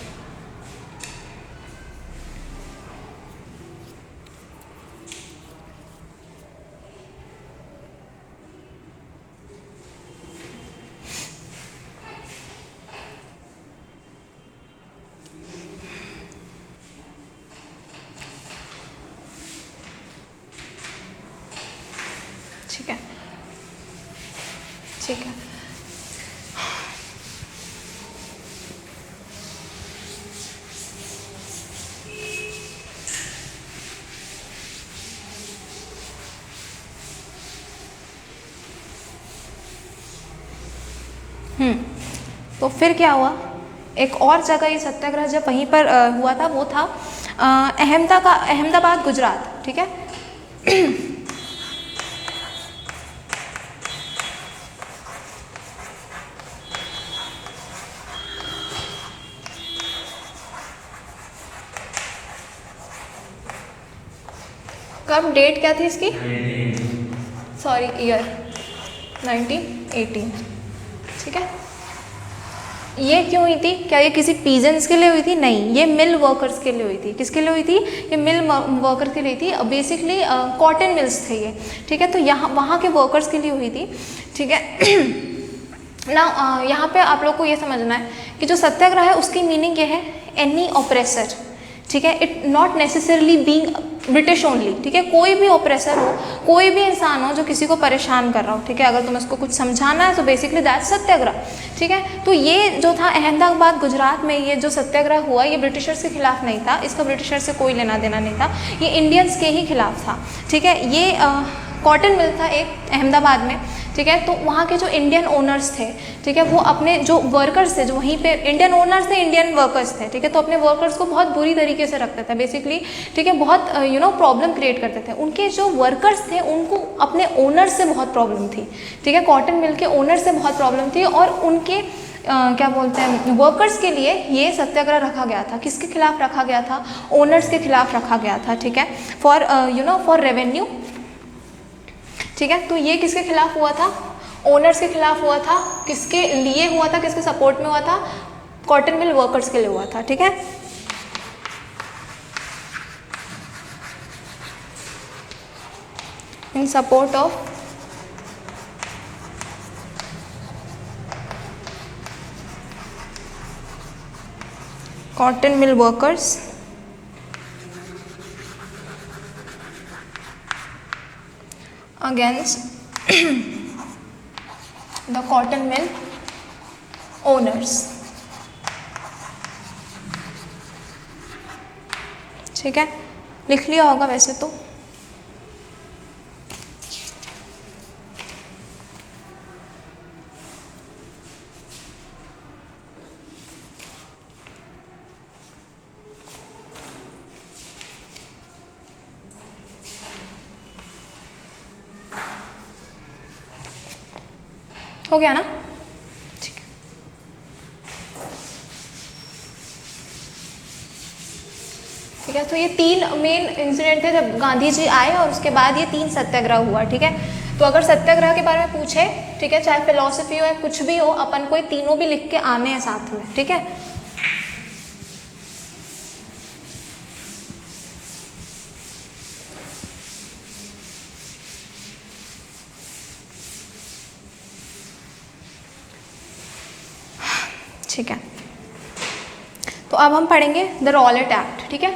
ठीक है, ठीक है। तो फिर क्या हुआ, एक और जगह ये सत्याग्रह जब वहीं पर हुआ था, वो था अहमदाबाद गुजरात, ठीक है। कब डेट क्या थी इसकी, सॉरी ईयर 1918, ठीक है। ये क्यों हुई थी, क्या ये किसी पीजेंट्स के लिए हुई थी, नहीं, ये मिल वर्कर्स के लिए हुई थी। किसके लिए हुई थी, ये मिल वर्कर्स के लिए थी। बेसिकली कॉटन मिल्स थे ये, ठीक है, तो यहाँ वहाँ के वर्कर्स के लिए हुई थी, ठीक है। ना यहाँ पे आप लोग को ये समझना है कि जो सत्याग्रह है उसकी मीनिंग ये है एनी ऑपरेसर, ठीक है, it not necessarily being British only, ठीक है, कोई भी ऑपरेसर हो, कोई भी इंसान हो जो किसी को परेशान कर रहा हो, ठीक है, अगर तुम्हें उसको कुछ समझाना है तो बेसिकली दैट सत्याग्रह, ठीक है। तो ये जो था अहमदाबाद गुजरात में, ये जो सत्याग्रह हुआ ये ब्रिटिशर्स के खिलाफ नहीं था, इसका ब्रिटिशर से कोई लेना देना नहीं था, ये इंडियंस के ही खिलाफ था, ठीक है। ये कॉटन मिल था एक अहमदाबाद में, ठीक है, तो वहाँ के जो इंडियन ओनर्स थे, ठीक है, वो अपने जो वर्कर्स थे, जो वहीं पे इंडियन ओनर्स थे, इंडियन वर्कर्स थे, ठीक है, तो अपने वर्कर्स को बहुत बुरी तरीके से रखते थे बेसिकली, ठीक है, बहुत प्रॉब्लम क्रिएट करते थे। उनके जो वर्कर्स थे उनको अपने ओनर से बहुत प्रॉब्लम थी, ठीक है, कॉटन मिल के ओनर से बहुत प्रॉब्लम थी, और उनके क्या बोलते हैं वर्कर्स के लिए ये सत्याग्रह रखा गया था। किसके खिलाफ रखा गया था, ओनर्स के खिलाफ रखा गया था, ठीक है, फॉर रेवेन्यू, ठीक है। तो ये किसके खिलाफ हुआ था, ओनर्स के खिलाफ हुआ था। किसके लिए हुआ था, किसके सपोर्ट में हुआ था, कॉटन मिल वर्कर्स के लिए हुआ था, ठीक है। इन support of cotton mill workers against the cotton mill owners, ठीक है, लिख लिया होगा वैसे तो। हो गया ना, ठीक है। ठीक है, तो ये 3 मेन इंसिडेंट थे जब गांधी जी आए, और उसके बाद ये 3 सत्याग्रह हुआ, ठीक है। तो अगर सत्याग्रह के बारे में पूछे, ठीक है, चाहे फिलॉसफी हो या कुछ भी हो, अपन को ये तीनों भी लिख के आने हैं साथ में, ठीक है। ठीक है, तो अब हम पढ़ेंगे द रॉलेट एक्ट, ठीक है।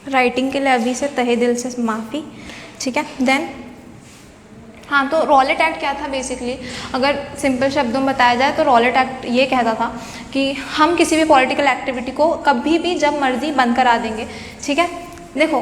राइटिंग के लिए अभी से तहे दिल से माफ़ी, ठीक है। देन हाँ, तो रॉलेट एक्ट क्या था बेसिकली, अगर सिंपल शब्दों में बताया जाए तो रॉलेट एक्ट ये कहता था कि हम किसी भी पॉलिटिकल एक्टिविटी को कभी भी जब मर्जी बंद करा देंगे, ठीक है। देखो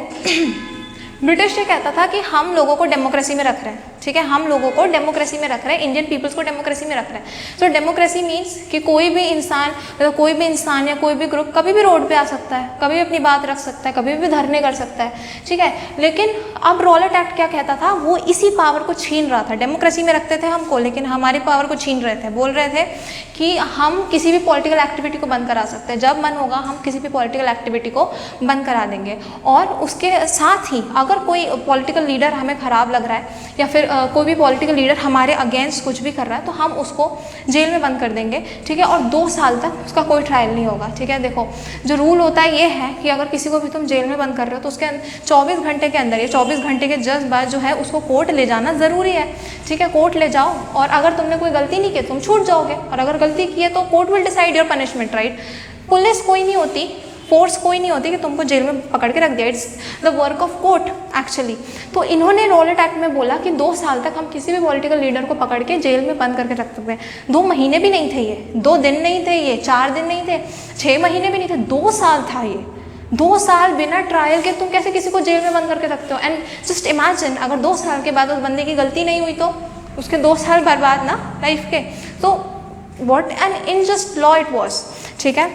ब्रिटिश ये कहता था कि हम लोगों को डेमोक्रेसी में रख रहे हैं, ठीक है, हम लोगों को डेमोक्रेसी में रख रहे हैं, इंडियन पीपल्स को डेमोक्रेसी में रख रहे हैं। तो डेमोक्रेसी मीन्स कि कोई भी इंसान, मतलब कोई भी इंसान या कोई भी ग्रुप कभी भी रोड पे आ सकता है, कभी भी अपनी बात रख सकता है, कभी भी धरने कर सकता है, ठीक है। लेकिन अब रॉलेट एक्ट क्या कहता था, वो इसी पावर को छीन रहा था। डेमोक्रेसी में रखते थे हमको, लेकिन हमारी पावर को छीन रहे थे। बोल रहे थे कि हम किसी भी पॉलिटिकल एक्टिविटी को बंद करा सकते हैं, जब मन होगा हम किसी भी पॉलिटिकल एक्टिविटी को बंद करा देंगे। और उसके साथ ही अगर कोई पॉलिटिकल लीडर हमें ख़राब लग रहा है, या फिर कोई भी पॉलिटिकल लीडर हमारे अगेंस्ट कुछ भी कर रहा है, तो हम उसको जेल में बंद कर देंगे, ठीक है, और 2 साल तक उसका कोई ट्रायल नहीं होगा, ठीक है। देखो जो रूल होता है ये है कि अगर किसी को भी तुम जेल में बंद कर रहे हो तो उसके 24 घंटे के अंदर, ये 24 घंटे के जस्ट बाद जो है उसको कोर्ट ले जाना ज़रूरी है, ठीक है। कोर्ट ले जाओ, और अगर तुमने कोई गलती नहीं की तुम छूट जाओगे, और अगर गलती की है तो court will decide your punishment, right. Police कोई नहीं होती, फोर्स कोई नहीं होती कि तुमको जेल में पकड़ के रख दिया, it's the work of court actually. तो इन्होंने रॉलेट एक्ट में बोला कि 2 साल तक हम किसी भी पॉलिटिकल लीडर को पकड़ के जेल में बंद करके रख सकते हैं। 2 महीने भी नहीं थे ये, 2 दिन नहीं थे ये, 4 दिन नहीं थे, 6 महीने भी नहीं थे, 2 साल था ये। 2 साल बिना ट्रायल के तुम कैसे किसी को जेल में बंद करके रखते हो। एंड जस्ट इमेजिन, अगर 2 साल के बाद उस बंदे की गलती नहीं हुई तो उसके 2 साल बर्बाद ना लाइफ के। तो what an unjust law it was, ठीक है।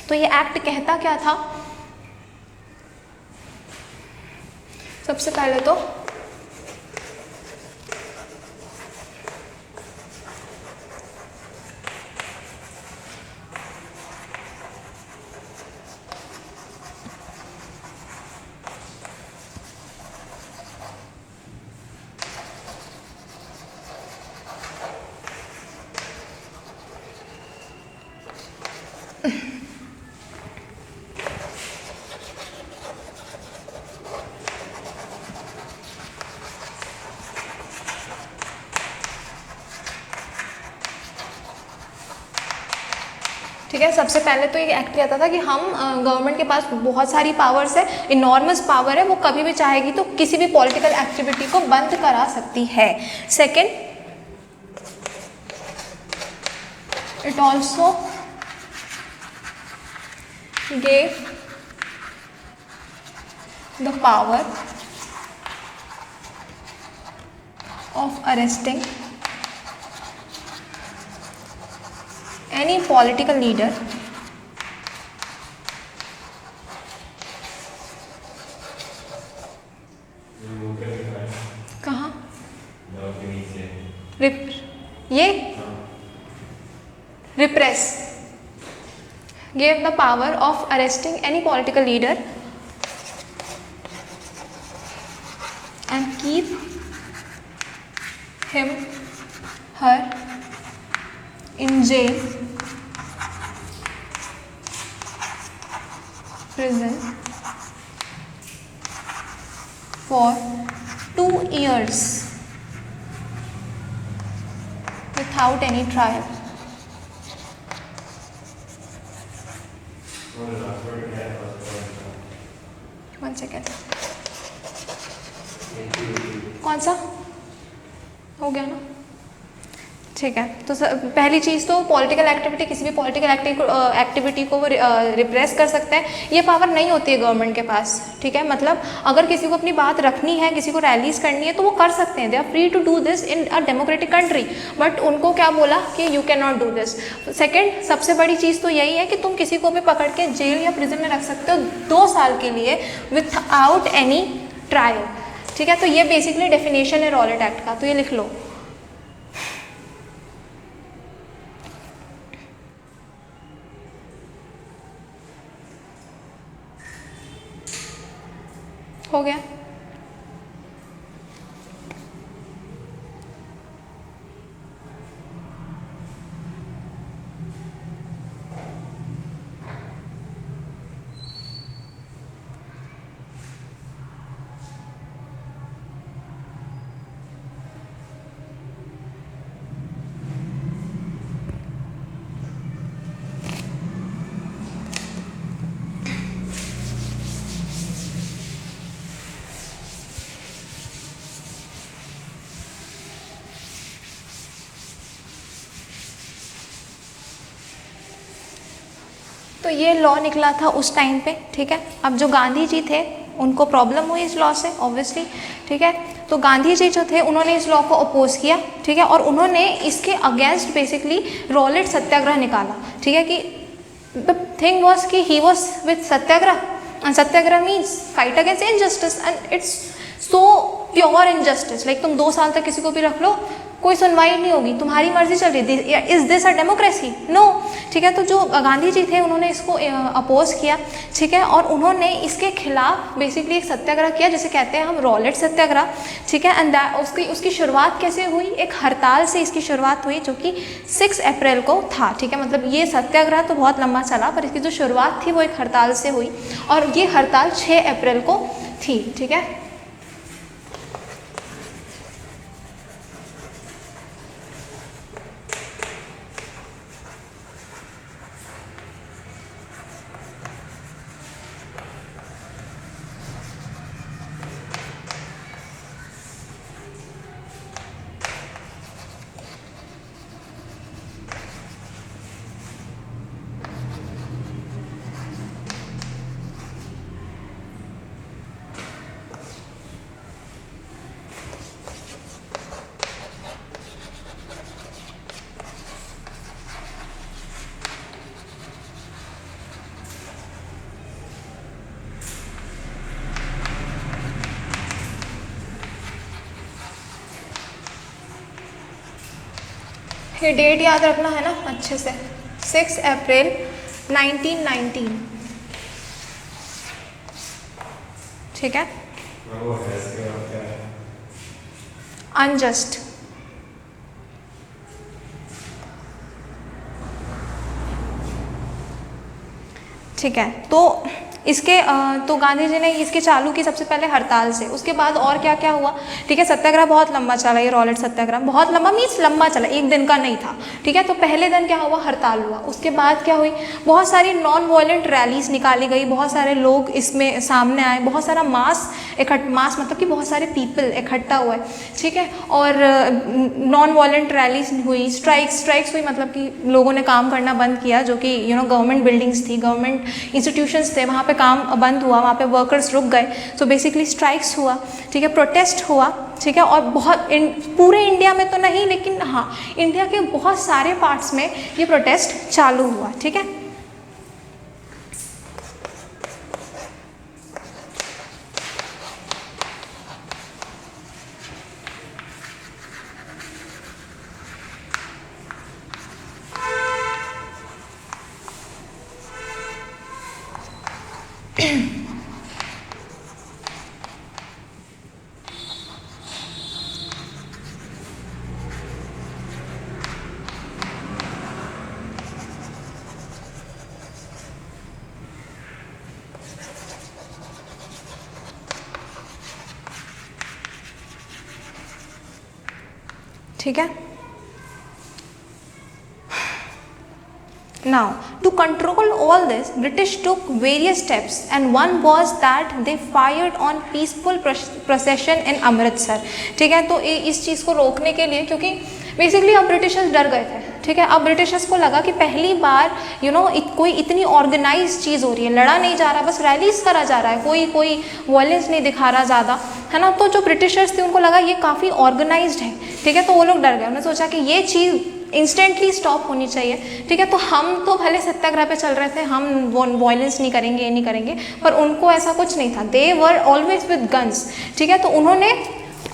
तो ये एक्ट कहता क्या था, सबसे पहले तो ठीक है, सबसे पहले तो ये एक्ट कहता था कि हम गवर्नमेंट के पास बहुत सारी पावर्स है, इनॉर्मस पावर है, वो कभी भी चाहेगी तो किसी भी पॉलिटिकल एक्टिविटी को बंद करा सकती है। Second, it also gave the power of arresting any political leader कहाँ ये repress, gave the power of arresting any political leader and keep him, her in jail, prison for 2 years without any trial. One second. कौन सा हो गया ना? ठीक है, तो पहली चीज़ तो पॉलिटिकल एक्टिविटी, किसी भी पॉलिटिकल एक्टिविटी को वो रिप्रेस कर सकते हैं, ये पावर नहीं होती है गवर्नमेंट के पास। ठीक है, मतलब अगर किसी को अपनी बात रखनी है, किसी को रैलीज करनी है तो वो कर सकते हैं, they are free to do this in a democratic country, but उनको क्या बोला कि you can not do this. Second, सबसे बड़ी चीज़ तो यही है कि तुम किसी को भी पकड़ के जेल या प्रिजन में रख सकते हो 2 साल के लिए विथआउट एनी ट्रायल। ठीक है, तो ये बेसिकली डेफिनेशन है रॉलेट एक्ट का, तो ये लिख लो। हो गया? तो ये लॉ निकला था उस टाइम पे। ठीक है, अब जो गांधी जी थे उनको प्रॉब्लम हुई इस लॉ से ऑब्वियसली। ठीक है, तो गांधी जी जो थे उन्होंने इस लॉ को अपोज किया। ठीक है, और उन्होंने इसके अगेंस्ट बेसिकली रॉलेट सत्याग्रह निकाला। ठीक है, कि द थिंग वॉज कि he was with Satyagraha, and Satyagraha means fight against injustice, and it's so pure injustice. Like तुम 2 साल तक किसी को भी रख लो, कोई सुनवाई नहीं होगी, तुम्हारी मर्जी चल रही थी। Is this a democracy? No. ठीक है, तो जो गांधी जी थे उन्होंने इसको अपोज किया। ठीक है, और उन्होंने इसके खिलाफ बेसिकली एक सत्याग्रह किया जिसे कहते हैं हम रॉलेट सत्याग्रह। ठीक है, एंड उसकी शुरुआत कैसे हुई? एक हड़ताल से इसकी शुरुआत हुई जो कि 6 अप्रैल को था। ठीक है, मतलब ये सत्याग्रह तो बहुत लंबा चला, पर इसकी जो शुरुआत थी वो एक हड़ताल से हुई, और ये हड़ताल 6 अप्रैल को थी। ठीक है, ये डेट याद रखना है ना अच्छे से, 6 अप्रैल 1919, ठीक है। अनजस्ट, ठीक है। तो इसके तो गांधी जी ने इसके चालू की सबसे पहले हड़ताल से, उसके बाद और क्या क्या हुआ, ठीक है। सत्याग्रह बहुत लंबा चला, ये रॉलेट सत्याग्रह बहुत लंबा मीन्स लंबा चला, एक दिन का नहीं था, ठीक है। तो पहले दिन क्या हुआ, हड़ताल हुआ। उसके बाद क्या हुई, बहुत सारी नॉन वायलेंट रैलीज निकाली गई, बहुत सारे लोग इसमें सामने आए, बहुत सारा मास मतलब कि बहुत सारे पीपल इकट्ठा हुए, ठीक है। और नॉन वायलेंट रैलीज हुई, स्ट्राइक्स हुई, मतलब कि लोगों ने काम करना बंद किया, जो कि गवर्नमेंट बिल्डिंग्स थी, गवर्नमेंट इंस्टीट्यूशंस थे, वहाँ पे काम बंद हुआ, वहाँ पे वर्कर्स रुक गए। सो बेसिकली स्ट्राइक्स हुआ, ठीक है, प्रोटेस्ट हुआ, ठीक है। और बहुत पूरे इंडिया में तो नहीं, लेकिन हाँ इंडिया के बहुत सारे पार्ट्स में ये प्रोटेस्ट चालू हुआ, ठीक है। ठीक है। Now, to control all this, British took various steps, and one was that they fired on peaceful procession in Amritsar, ठीक है। तो इस चीज़ को रोकने के लिए, क्योंकि बेसिकली अब ब्रिटिशर्स डर गए थे, ठीक है। अब ब्रिटिशर्स को लगा कि पहली बार कोई इतनी ऑर्गेनाइज चीज़ हो रही है, लड़ा नहीं जा रहा, बस रैलीज करा जा रहा है, कोई वॉयलेंस नहीं दिखा रहा ज़्यादा, है ना। तो जो ब्रिटिशर्स थे उनको लगा ये काफ़ी ऑर्गेनाइज्ड है, ठीक है। तो वो लोग डर गए, उन्होंने सोचा कि ये चीज़ इंस्टेंटली स्टॉप होनी चाहिए, ठीक है। तो हम तो भले सत्याग्रह पे चल रहे थे, हम वॉयलेंस नहीं करेंगे, ये नहीं करेंगे, पर उनको ऐसा कुछ नहीं था, दे वर ऑलवेज विद गन्स, ठीक है। तो उन्होंने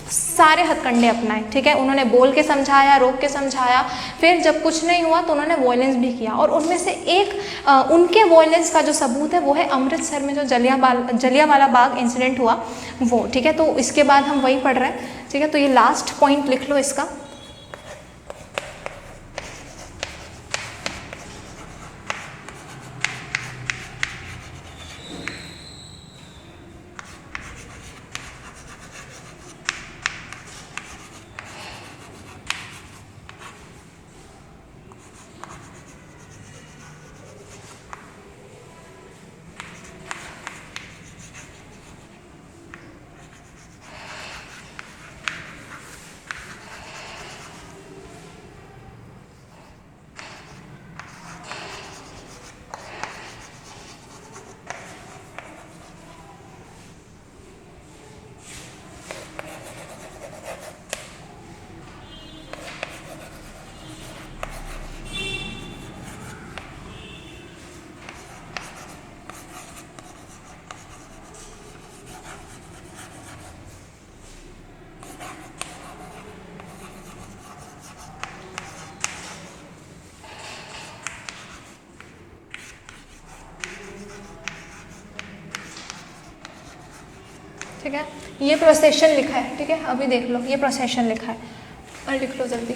सारे हथकंडे अपनाए, ठीक है। उन्होंने बोल के समझाया, रोक के समझाया, फिर जब कुछ नहीं हुआ तो उन्होंने वॉयलेंस भी किया। और उनमें से एक उनके वॉयलेंस का जो सबूत है वो है अमृतसर में जो जलियांवाला बाग इंसिडेंट हुआ वो, ठीक है। तो इसके बाद हम वही पढ़ रहे हैं, ठीक है। तो ये लास्ट पॉइंट लिख लो इसका, ठीक है। ये प्रोसेशन लिखा है, ठीक है, अभी देख लो, ये प्रोसेशन लिखा है, और लिख लो जल्दी।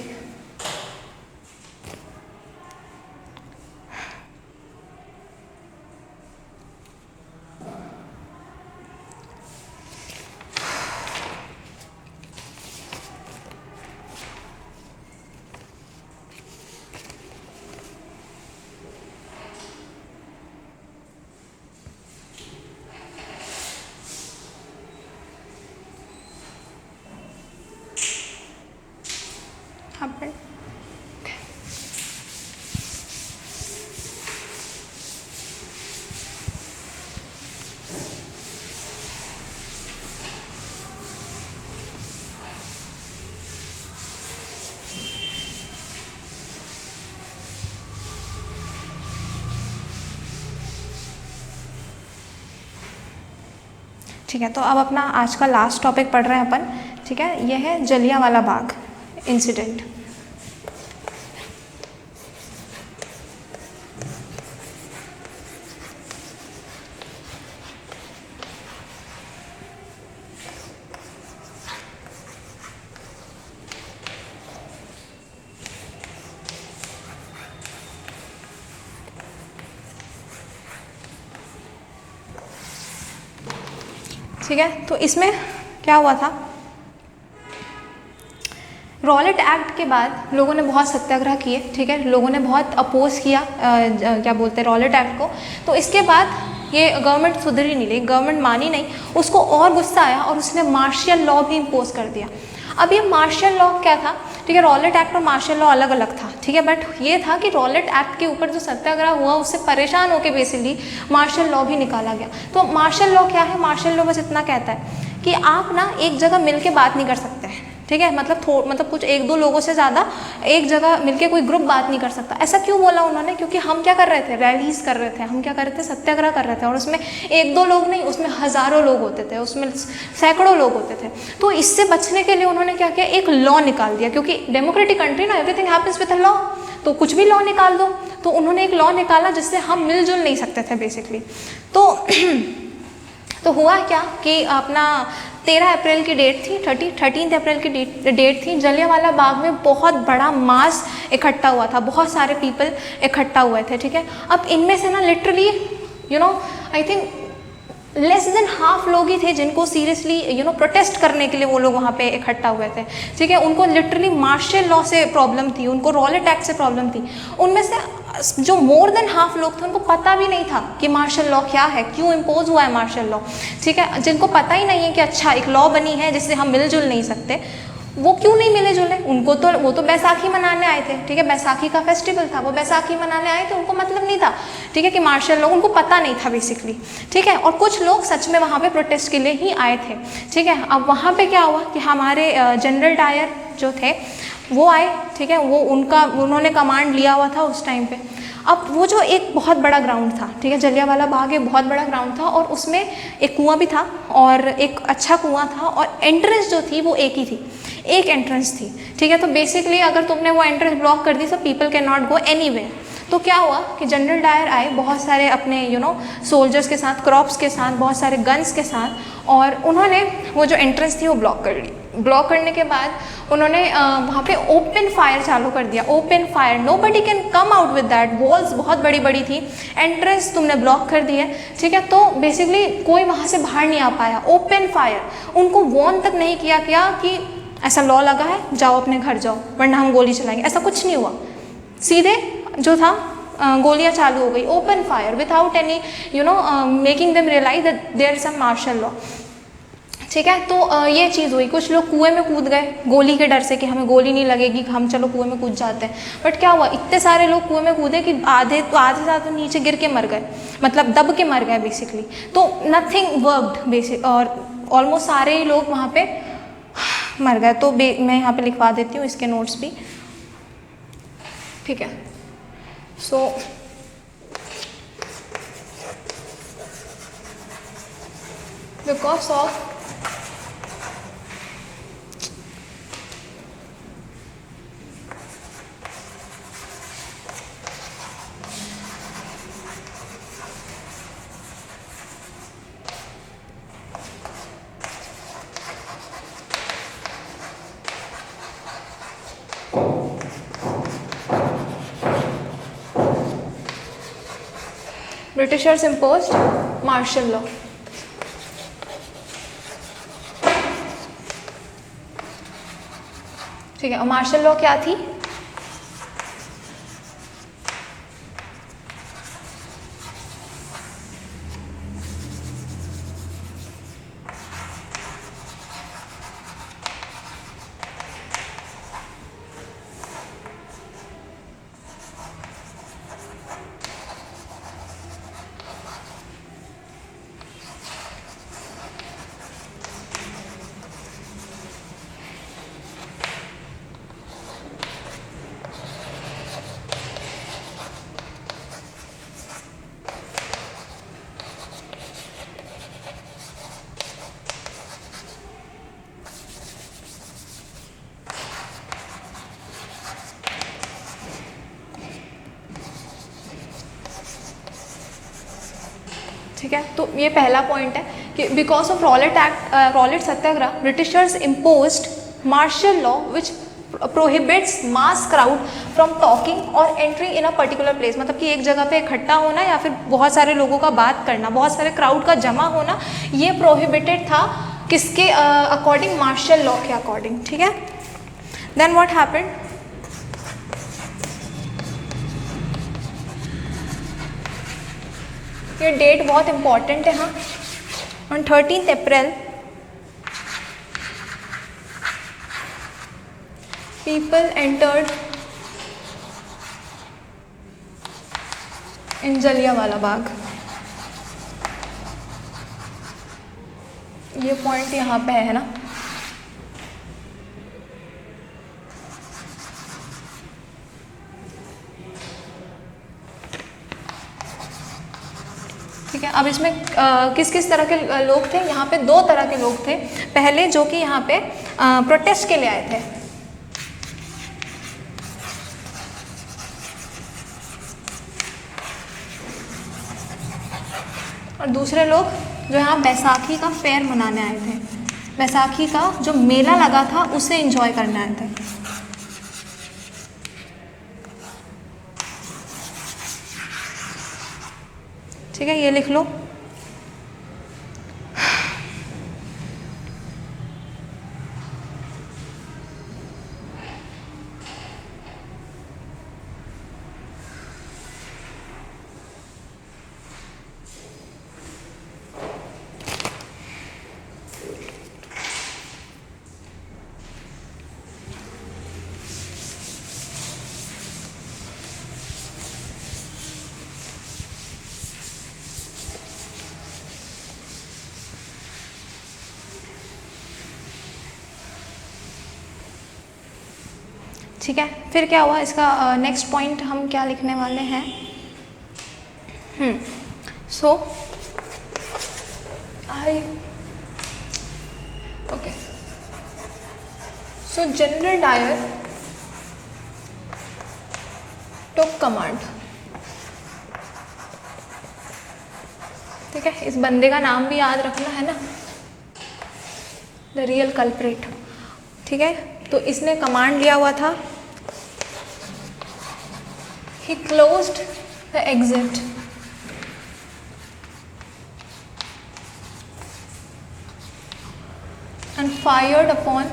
happened. ठीक है, तो अब अपना आज का लास्ट टॉपिक पढ़ रहे हैं अपन, ठीक है। यह है जलियांवाला बाग इंसिडेंट। ठीक है। तो इसमें क्या हुआ था, रॉलेट एक्ट के बाद लोगों ने बहुत सत्याग्रह किए, ठीक है, लोगों ने बहुत अपोज किया क्या बोलते हैं रॉलेट एक्ट को। तो इसके बाद ये गवर्नमेंट सुधरी नहीं, लेकिन गवर्नमेंट मानी नहीं, उसको और गुस्सा आया और उसने मार्शल लॉ भी इम्पोज कर दिया। अब ये मार्शल लॉ क्या था, ठीक है, रॉलेट एक्ट और मार्शल लॉ अलग अलग था, ठीक है, बट ये था कि रॉलेट एक्ट के ऊपर जो सत्याग्रह हुआ उससे परेशान होकर बेसिकली मार्शल लॉ भी निकाला गया। तो मार्शल लॉ क्या है, मार्शल लॉ बस इतना कहता है कि आप ना एक जगह मिल के बात नहीं कर सकते हैं, ठीक है, मतलब कुछ एक दो लोगों से ज़्यादा एक जगह मिलके कोई ग्रुप बात नहीं कर सकता। ऐसा क्यों बोला उन्होंने, क्योंकि हम क्या कर रहे थे, रैलीज कर रहे थे, हम क्या कर रहे थे, सत्याग्रह कर रहे थे, और उसमें एक दो लोग नहीं, उसमें हज़ारों लोग होते थे, उसमें सैकड़ों लोग होते थे। तो इससे बचने के लिए उन्होंने क्या किया, एक लॉ निकाल दिया, क्योंकि डेमोक्रेटिक कंट्री ना, everything happens with a law, तो कुछ भी लॉ निकाल दो। तो उन्होंने एक लॉ निकाला जिससे हम मिलजुल नहीं सकते थे बेसिकली। तो हुआ क्या कि अपना 13 अप्रैल की डेट थी, 13 अप्रैल की डेट थी, जलियांवाला बाग में बहुत बड़ा मास इकट्ठा हुआ था, बहुत सारे पीपल इकट्ठा हुए थे, ठीक है। अब इनमें से ना literally I think less than half लोग ही थे जिनको सीरियसली प्रोटेस्ट करने के लिए वो लोग वहाँ पे इकट्ठा हुए थे, ठीक है। उनको लिटरली मार्शल लॉ से प्रॉब्लम थी, उनको रॉलेट एक्ट से प्रॉब्लम थी। उनमें से जो मोर देन हाफ लोग थे उनको पता भी नहीं था कि मार्शल लॉ क्या है, क्यों इम्पोज हुआ है मार्शल लॉ, ठीक है। जिनको पता ही नहीं है कि अच्छा एक लॉ बनी है जिससे हम मिलजुल नहीं सकते, वो क्यों नहीं मिले जुले, उनको तो वो तो बैसाखी मनाने आए थे, ठीक है, बैसाखी का फेस्टिवल था, वो बैसाखी मनाने आए थे, उनको मतलब नहीं था, ठीक है, कि मार्शल लॉ, उनको पता नहीं था बेसिकली, ठीक है। और कुछ लोग सच में वहाँ पे प्रोटेस्ट के लिए ही आए थे, ठीक है। अब वहाँ पे क्या हुआ कि हमारे जनरल डायर जो थे वो आए, ठीक है, उन्होंने कमांड लिया हुआ था उस टाइम पे। अब वो जो एक बहुत बड़ा ग्राउंड था, ठीक है, जलियांवाला बाग एक बहुत बड़ा ग्राउंड था, और उसमें एक कुआं भी था, और एक अच्छा कुआं था, और एंट्रेंस जो थी वो एक ही थी, एक एंट्रेंस थी, ठीक है। तो बेसिकली अगर तुमने वो एंट्रेंस ब्लॉक कर दी तो people can not go anywhere. तो क्या हुआ कि जनरल डायर आए बहुत सारे अपने सोल्जर्स के साथ, क्रॉप्स के साथ, बहुत सारे गन्स के साथ, और उन्होंने वो जो एंट्रेंस थी वो ब्लॉक कर ली। ब्लॉक करने के बाद उन्होंने वहाँ पे ओपन फायर चालू कर दिया, open fire, nobody can come out with that, walls बहुत बड़ी बड़ी थी, एंट्रेंस तुमने ब्लॉक कर दी है, ठीक है। तो बेसिकली कोई वहाँ से बाहर नहीं आ पाया, ओपन फायर, उनको वॉर्न तक नहीं किया क्या कि ऐसा लॉ लगा है, जाओ अपने घर जाओ वरना हम गोली चलाएंगे, ऐसा कुछ नहीं हुआ, सीधे जो था गोलियां चालू हो गई, open fire without any making them realise that there is some martial law, ठीक है। तो ये चीज़ हुई, कुछ लोग कुएं में कूद गए गोली के डर से कि हमें गोली नहीं लगेगी, हम चलो कुएं में कूद जाते हैं, बट क्या हुआ, इतने सारे लोग कुएं में कूदे कि आधे से ज़्यादा नीचे गिर के मर गए, मतलब दब के मर गए बेसिकली। तो नथिंग वर्कड बेसिक, और ऑलमोस्ट सारे ही लोग वहाँ पे मर गए। तो मैं यहाँ पे लिखवा देती हूँ इसके नोट्स भी, ठीक है। So because of Britishers imposed martial law, ठीक है। और मार्शल लॉ क्या थी, ठीक है। तो ये पहला पॉइंट है कि because of Rowlatt Act, Rowlatt Satyagraha, Britishers imposed martial law which prohibits mass crowd from talking और entry in a particular place, मतलब कि एक जगह पे इकट्ठा होना या फिर बहुत सारे लोगों का बात करना, बहुत सारे क्राउड का जमा होना, ये प्रोहिबिटेड था किसके अकॉर्डिंग, मार्शल लॉ के अकॉर्डिंग, ठीक है। देन व्हाट हैपेंड, ये डेट बहुत इंपॉर्टेंट है, हाँ, on 13 April people entered in Jallianwala Bagh. ये पॉइंट यहाँ पे है ना, ठीक है। अब इसमें किस किस तरह के लोग थे, यहाँ पे दो तरह के लोग थे। पहले जो कि यहाँ पे प्रोटेस्ट के लिए आए थे, और दूसरे लोग जो यहाँ बैसाखी का फेयर मनाने आए थे, बैसाखी का जो मेला लगा था उसे एंजॉय करने आए थे। ठीक है, ये लिख लो। ठीक है, फिर क्या हुआ, इसका नेक्स्ट पॉइंट हम क्या लिखने वाले हैं। So okay, so General Dyer took command. ठीक है, इस बंदे का नाम भी याद रखना है ना, द रियल कल्प्रिट। ठीक है, तो इसने कमांड लिया हुआ था, he closed the exit and fired upon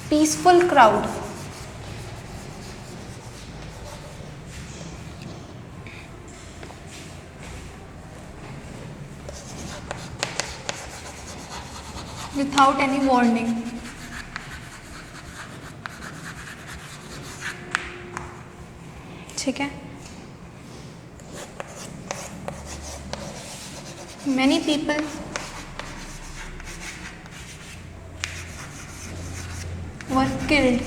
peaceful crowd। Without any warning। ठीक है, many people were killed।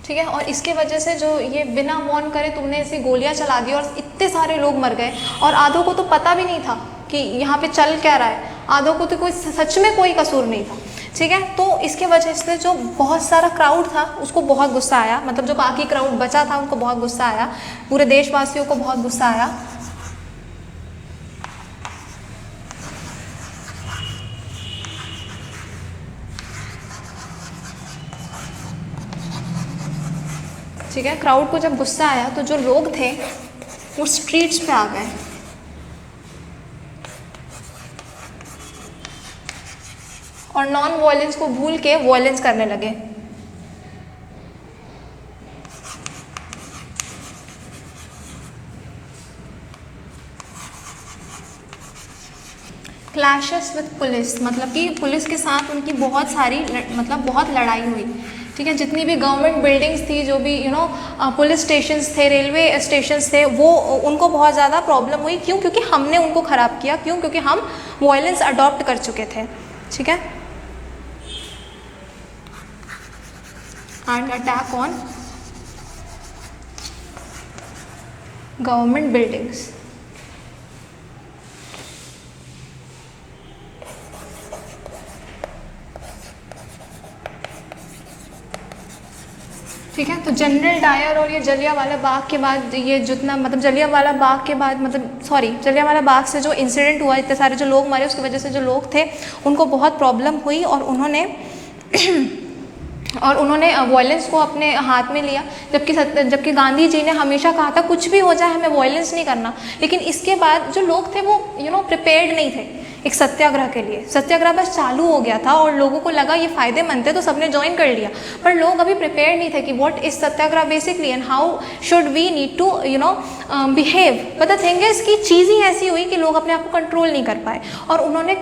ठीक है, और इसके वजह से जो ये बिना वॉर्न करे तुमने ऐसी गोलियां चला दी और इतने सारे लोग मर गए, और आधों को तो पता भी नहीं था कि यहाँ पे चल क्या रहा है, आधों को तो कोई सच में कोई कसूर नहीं था। ठीक है, तो इसके वजह से जो बहुत सारा क्राउड था उसको बहुत गुस्सा आया, मतलब जो बाकी क्राउड बचा था उनको बहुत गुस्सा आया, पूरे देशवासियों को बहुत गुस्सा आया। ठीक है, क्राउड को जब गुस्सा आया तो जो लोग थे वो स्ट्रीट्स पे आ गए, और नॉन वायलेंस को भूल के वायलेंस करने लगे। क्लैशेस विद पुलिस, मतलब कि पुलिस के साथ उनकी बहुत सारी मतलब बहुत लड़ाई हुई। ठीक है, जितनी भी गवर्नमेंट बिल्डिंग्स थी, जो भी पुलिस स्टेशंस थे, रेलवे स्टेशंस थे, वो उनको बहुत ज़्यादा प्रॉब्लम हुई। क्यों? क्योंकि हमने उनको ख़राब किया। क्यों? क्योंकि हम वायलेंस अडॉप्ट कर चुके थे। ठीक है, and attack on government buildings. ठीक है। तो जनरल डायर और ये जलियांवाला बाग के बाद ये जितना मतलब जलियांवाला बाग के बाद मतलब सॉरी जलियांवाला बाग से जो इंसिडेंट हुआ, इतने सारे जो लोग मरे, उसकी वजह से जो लोग थे उनको बहुत प्रॉब्लम हुई और उन्होंने वॉयलेंस को अपने हाथ में लिया। जबकि गांधी जी ने हमेशा कहा था कुछ भी हो जाए हमें वॉयलेंस नहीं करना, लेकिन इसके बाद जो लोग थे वो प्रिपेयर्ड नहीं थे एक सत्याग्रह के लिए। सत्याग्रह बस चालू हो गया था और लोगों को लगा ये फ़ायदेमंद है तो सबने ज्वाइन कर लिया, पर लोग अभी प्रिपेयर्ड नहीं थे कि what is satyagraha basically and how should we need to behave. But the thing is कि चीज़ ही ऐसी हुई कि लोग अपने आप को कंट्रोल नहीं कर पाए और उन्होंने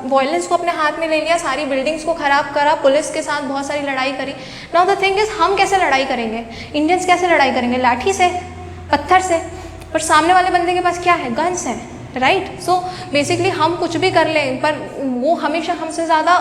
वॉयलेंस को अपने हाथ में ले लिया, सारी बिल्डिंग्स को ख़राब करा, पुलिस के साथ बहुत सारी लड़ाई करी। नाउ द थिंग इज हम कैसे लड़ाई करेंगे, इंडियंस कैसे लड़ाई करेंगे? लाठी से, पत्थर से, पर सामने वाले बंदे के पास क्या है? गन्स हैं, राइट। सो बेसिकली हम कुछ भी कर लें पर वो हमेशा हमसे ज़्यादा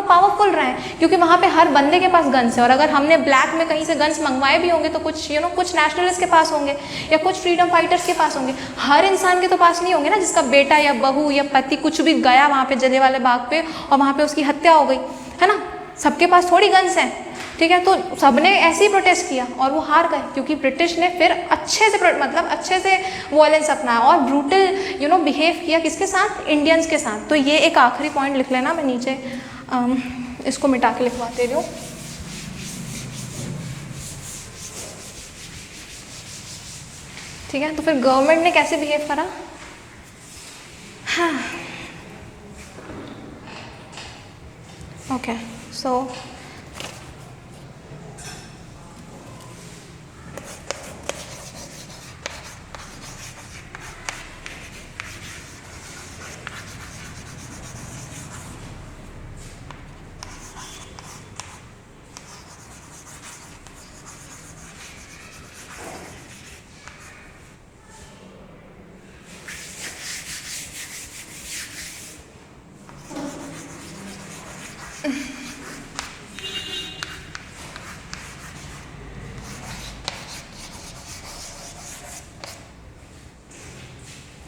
पावरफुल रहे हैं, क्योंकि वहाँ पे हर बंदे के पास गन्स है। और अगर हमने ब्लैक में कहीं से गन्स मंगवाए भी होंगे तो कुछ कुछ नेशनलिस्ट के पास होंगे या कुछ फ्रीडम फाइटर्स के पास होंगे, हर इंसान के तो पास नहीं होंगे ना, जिसका बेटा या बहू या पति कुछ भी गया वहाँ पे जलियांवाला बाग पे और वहाँ पे उसकी हत्या हो गई, है ना। सबके पास थोड़ी गन्स हैं, ठीक है। तो सबने ऐसे ही प्रोटेस्ट किया और वो हार गए, क्योंकि ब्रिटिश ने फिर अच्छे से वॉयलेंस अपनाया और ब्रूटल बिहेव किया किसके साथ? इंडियंस के साथ। तो ये एक आखिरी पॉइंट लिख लेना, मैं नीचे इसको मिटा के लिखवाते रही हूँ। ठीक है। तो फिर गवर्नमेंट ने कैसे बिहेव करा? हाँ, ओके। सो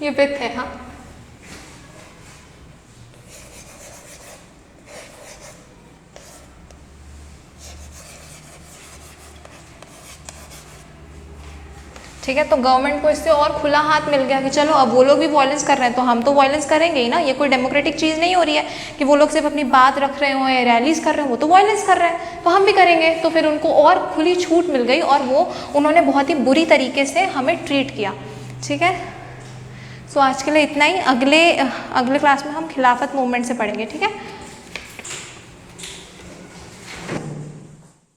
ये विथ है, हाँ। ठीक है। तो गवर्नमेंट को इससे और खुला हाथ मिल गया कि चलो अब वो लोग भी वॉयलेंस कर रहे हैं तो हम तो वॉयलेंस करेंगे ही ना। ये कोई डेमोक्रेटिक चीज़ नहीं हो रही है कि वो लोग सिर्फ अपनी बात रख रहे हो या रैलीज कर रहे हो, वो तो वॉयलेंस कर रहे हैं तो हम भी करेंगे। तो फिर उनको और खुली छूट मिल गई और उन्होंने बहुत ही बुरी तरीके से हमें ट्रीट किया। ठीक है। सो आज के लिए इतना ही। अगले क्लास में हम खिलाफत मूवमेंट से पढ़ेंगे। ठीक है।